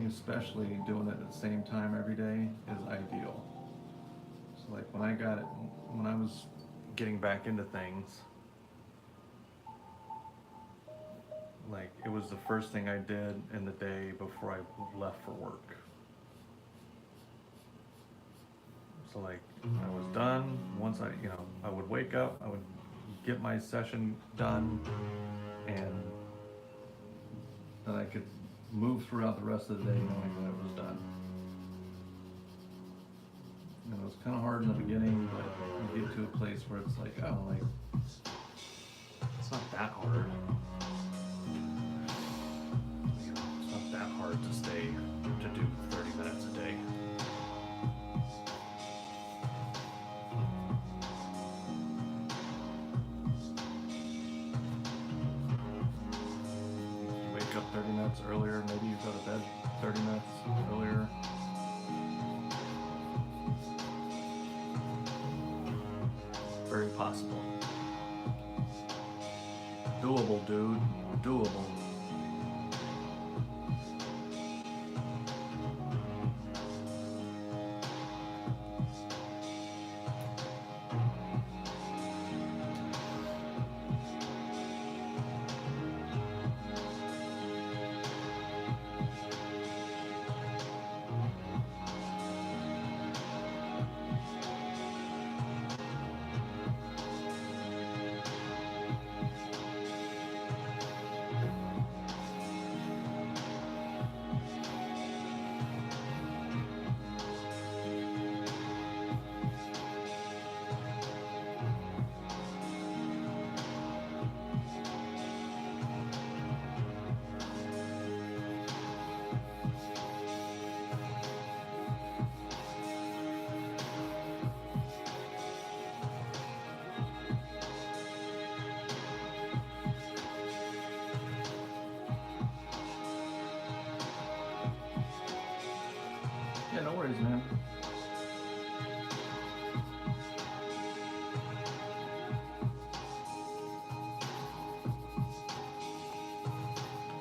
S1: Especially doing it at the same time every day is ideal. So like when I was getting back into things, like it was the first thing I did in the day before I left for work. So like when I was done, once I would wake up, I would get my session done, and then I could move throughout the rest of the day knowing that it was done. And it was kind of hard in the beginning, but you get to a place where it's like, oh, like, it's not that hard. It's not that hard to do 30 minutes a day. Up 30 minutes earlier, maybe you go to bed 30 minutes earlier. Very possible. Doable, dude. Doable.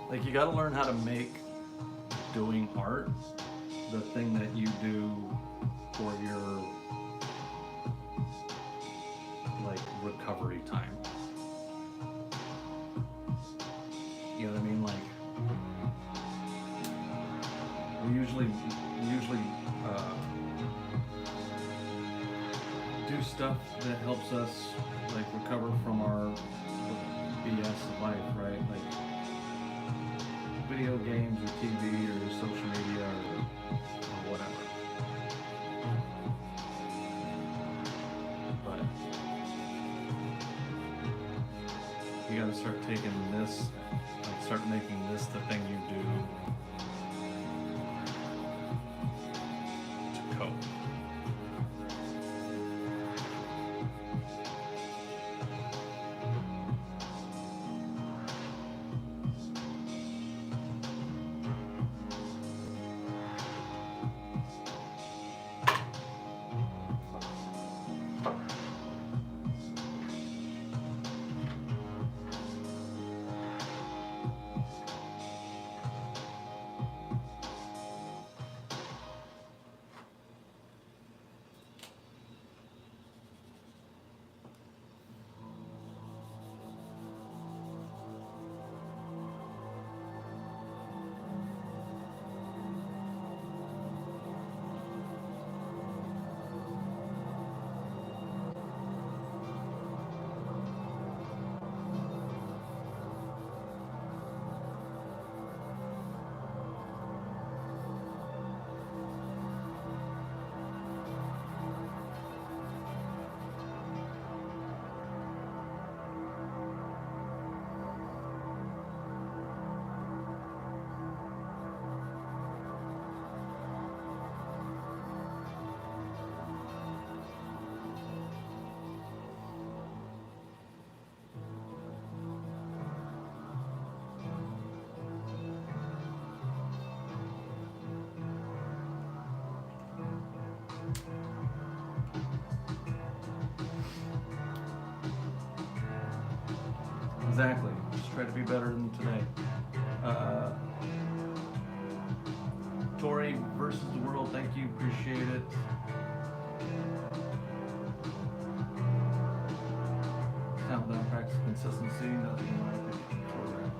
S1: Like, you gotta learn how to make doing art the thing that you do for your, like, recovery time. You know what I mean? Like, we usually do stuff that helps us, like, recover from our BS of life, right? Like video games or TV or social media or whatever. But you gotta start taking this, like, start making this the thing you do to cope. Exactly. Just try to be better than today. Tori versus the world, thank you, appreciate it. Countdown practice consistency, nothing in my opinion. Correct.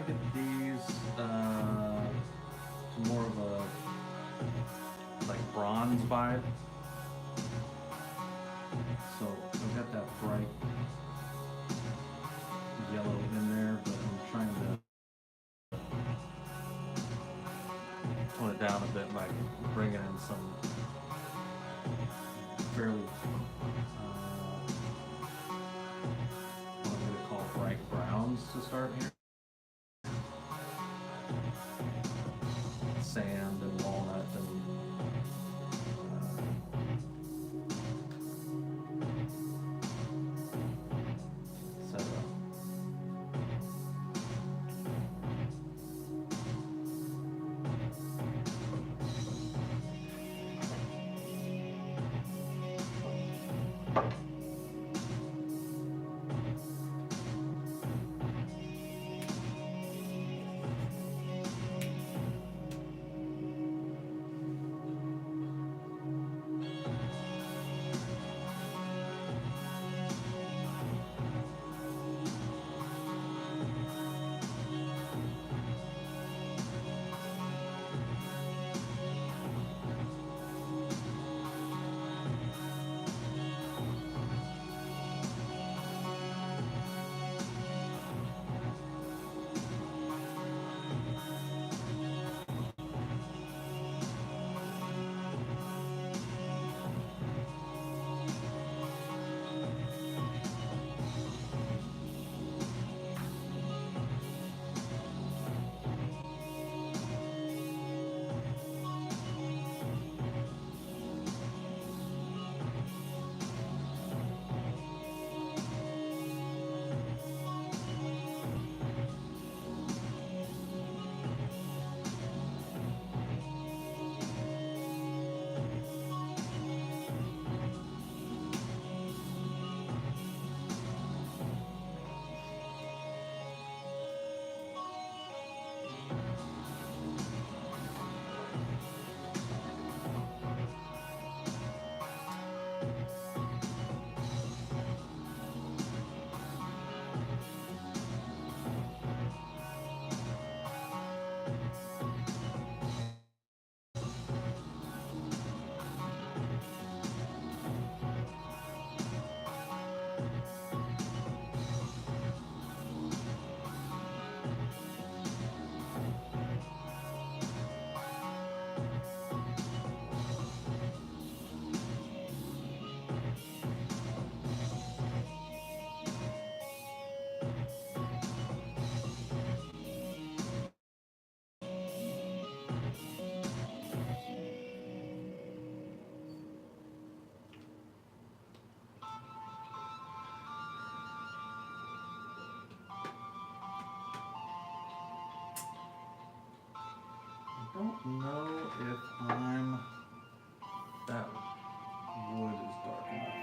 S1: get these to more of a like bronze vibe. So I've got that bright yellow in there, but I'm trying to tone it down a bit by bringing in some fairly what I'm going to call bright browns to start here. Sand and walnut and etc. I don't know if that wood is dark enough.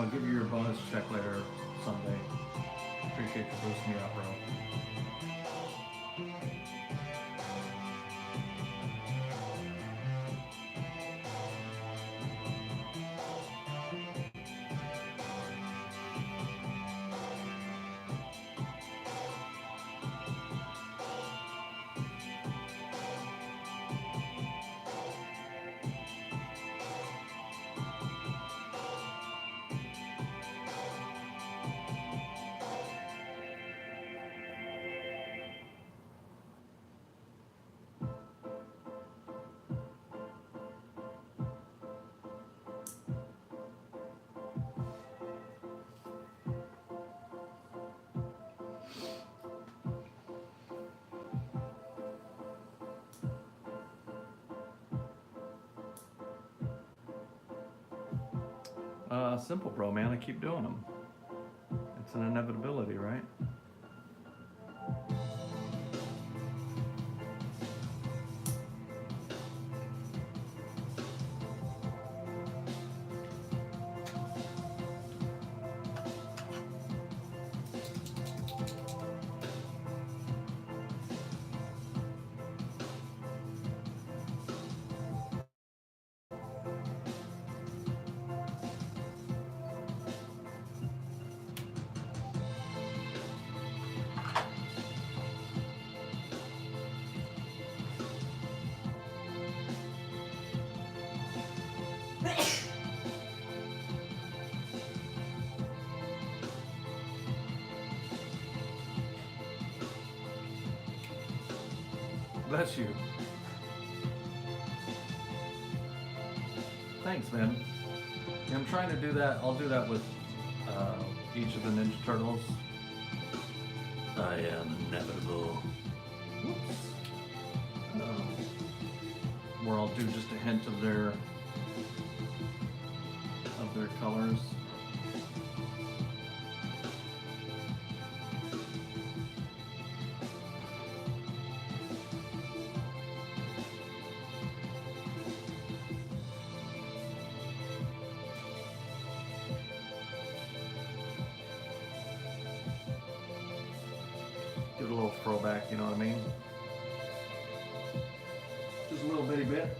S1: I'll give you your bonus check later someday. Appreciate you boosting me up, bro. Simple, bro, man. I keep doing them. It's an inevitability, right? Bless you. Thanks, man. Yeah, I'm trying to do that. I'll do that with each of the Ninja Turtles. I am inevitable. Whoops. Where I'll do just a hint of their colors. Give it a little throwback, you know what I mean? Just a little bitty bit.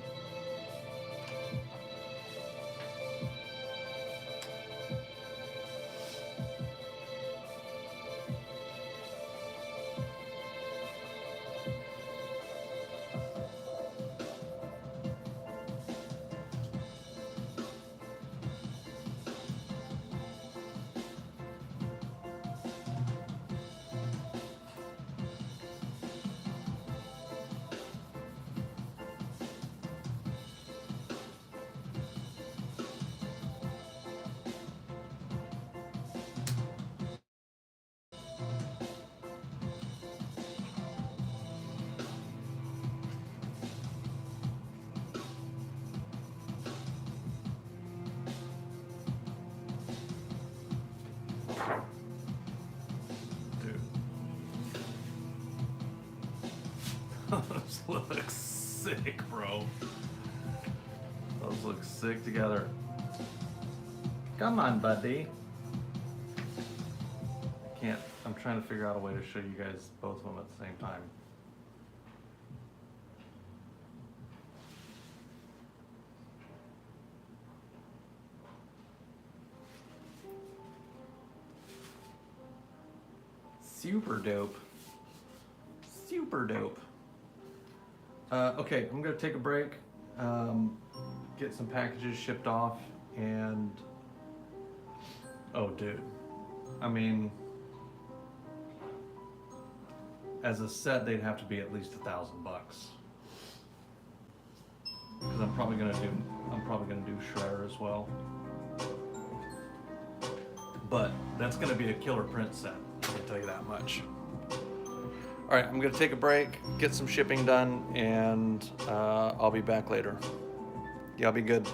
S1: Those look sick, bro. Those look sick together. Come on, buddy. I can't. I'm trying to figure out a way to show you guys both of them at the same time. Super dope. Super dope. Okay, I'm gonna take a break, get some packages shipped off, and oh, dude, I mean, as a set, they'd have to be at least $1,000. Because I'm probably gonna do Shredder as well. But that's gonna be a killer print set. I can tell you that much. All right, I'm gonna take a break, get some shipping done, and I'll be back later. Y'all be good.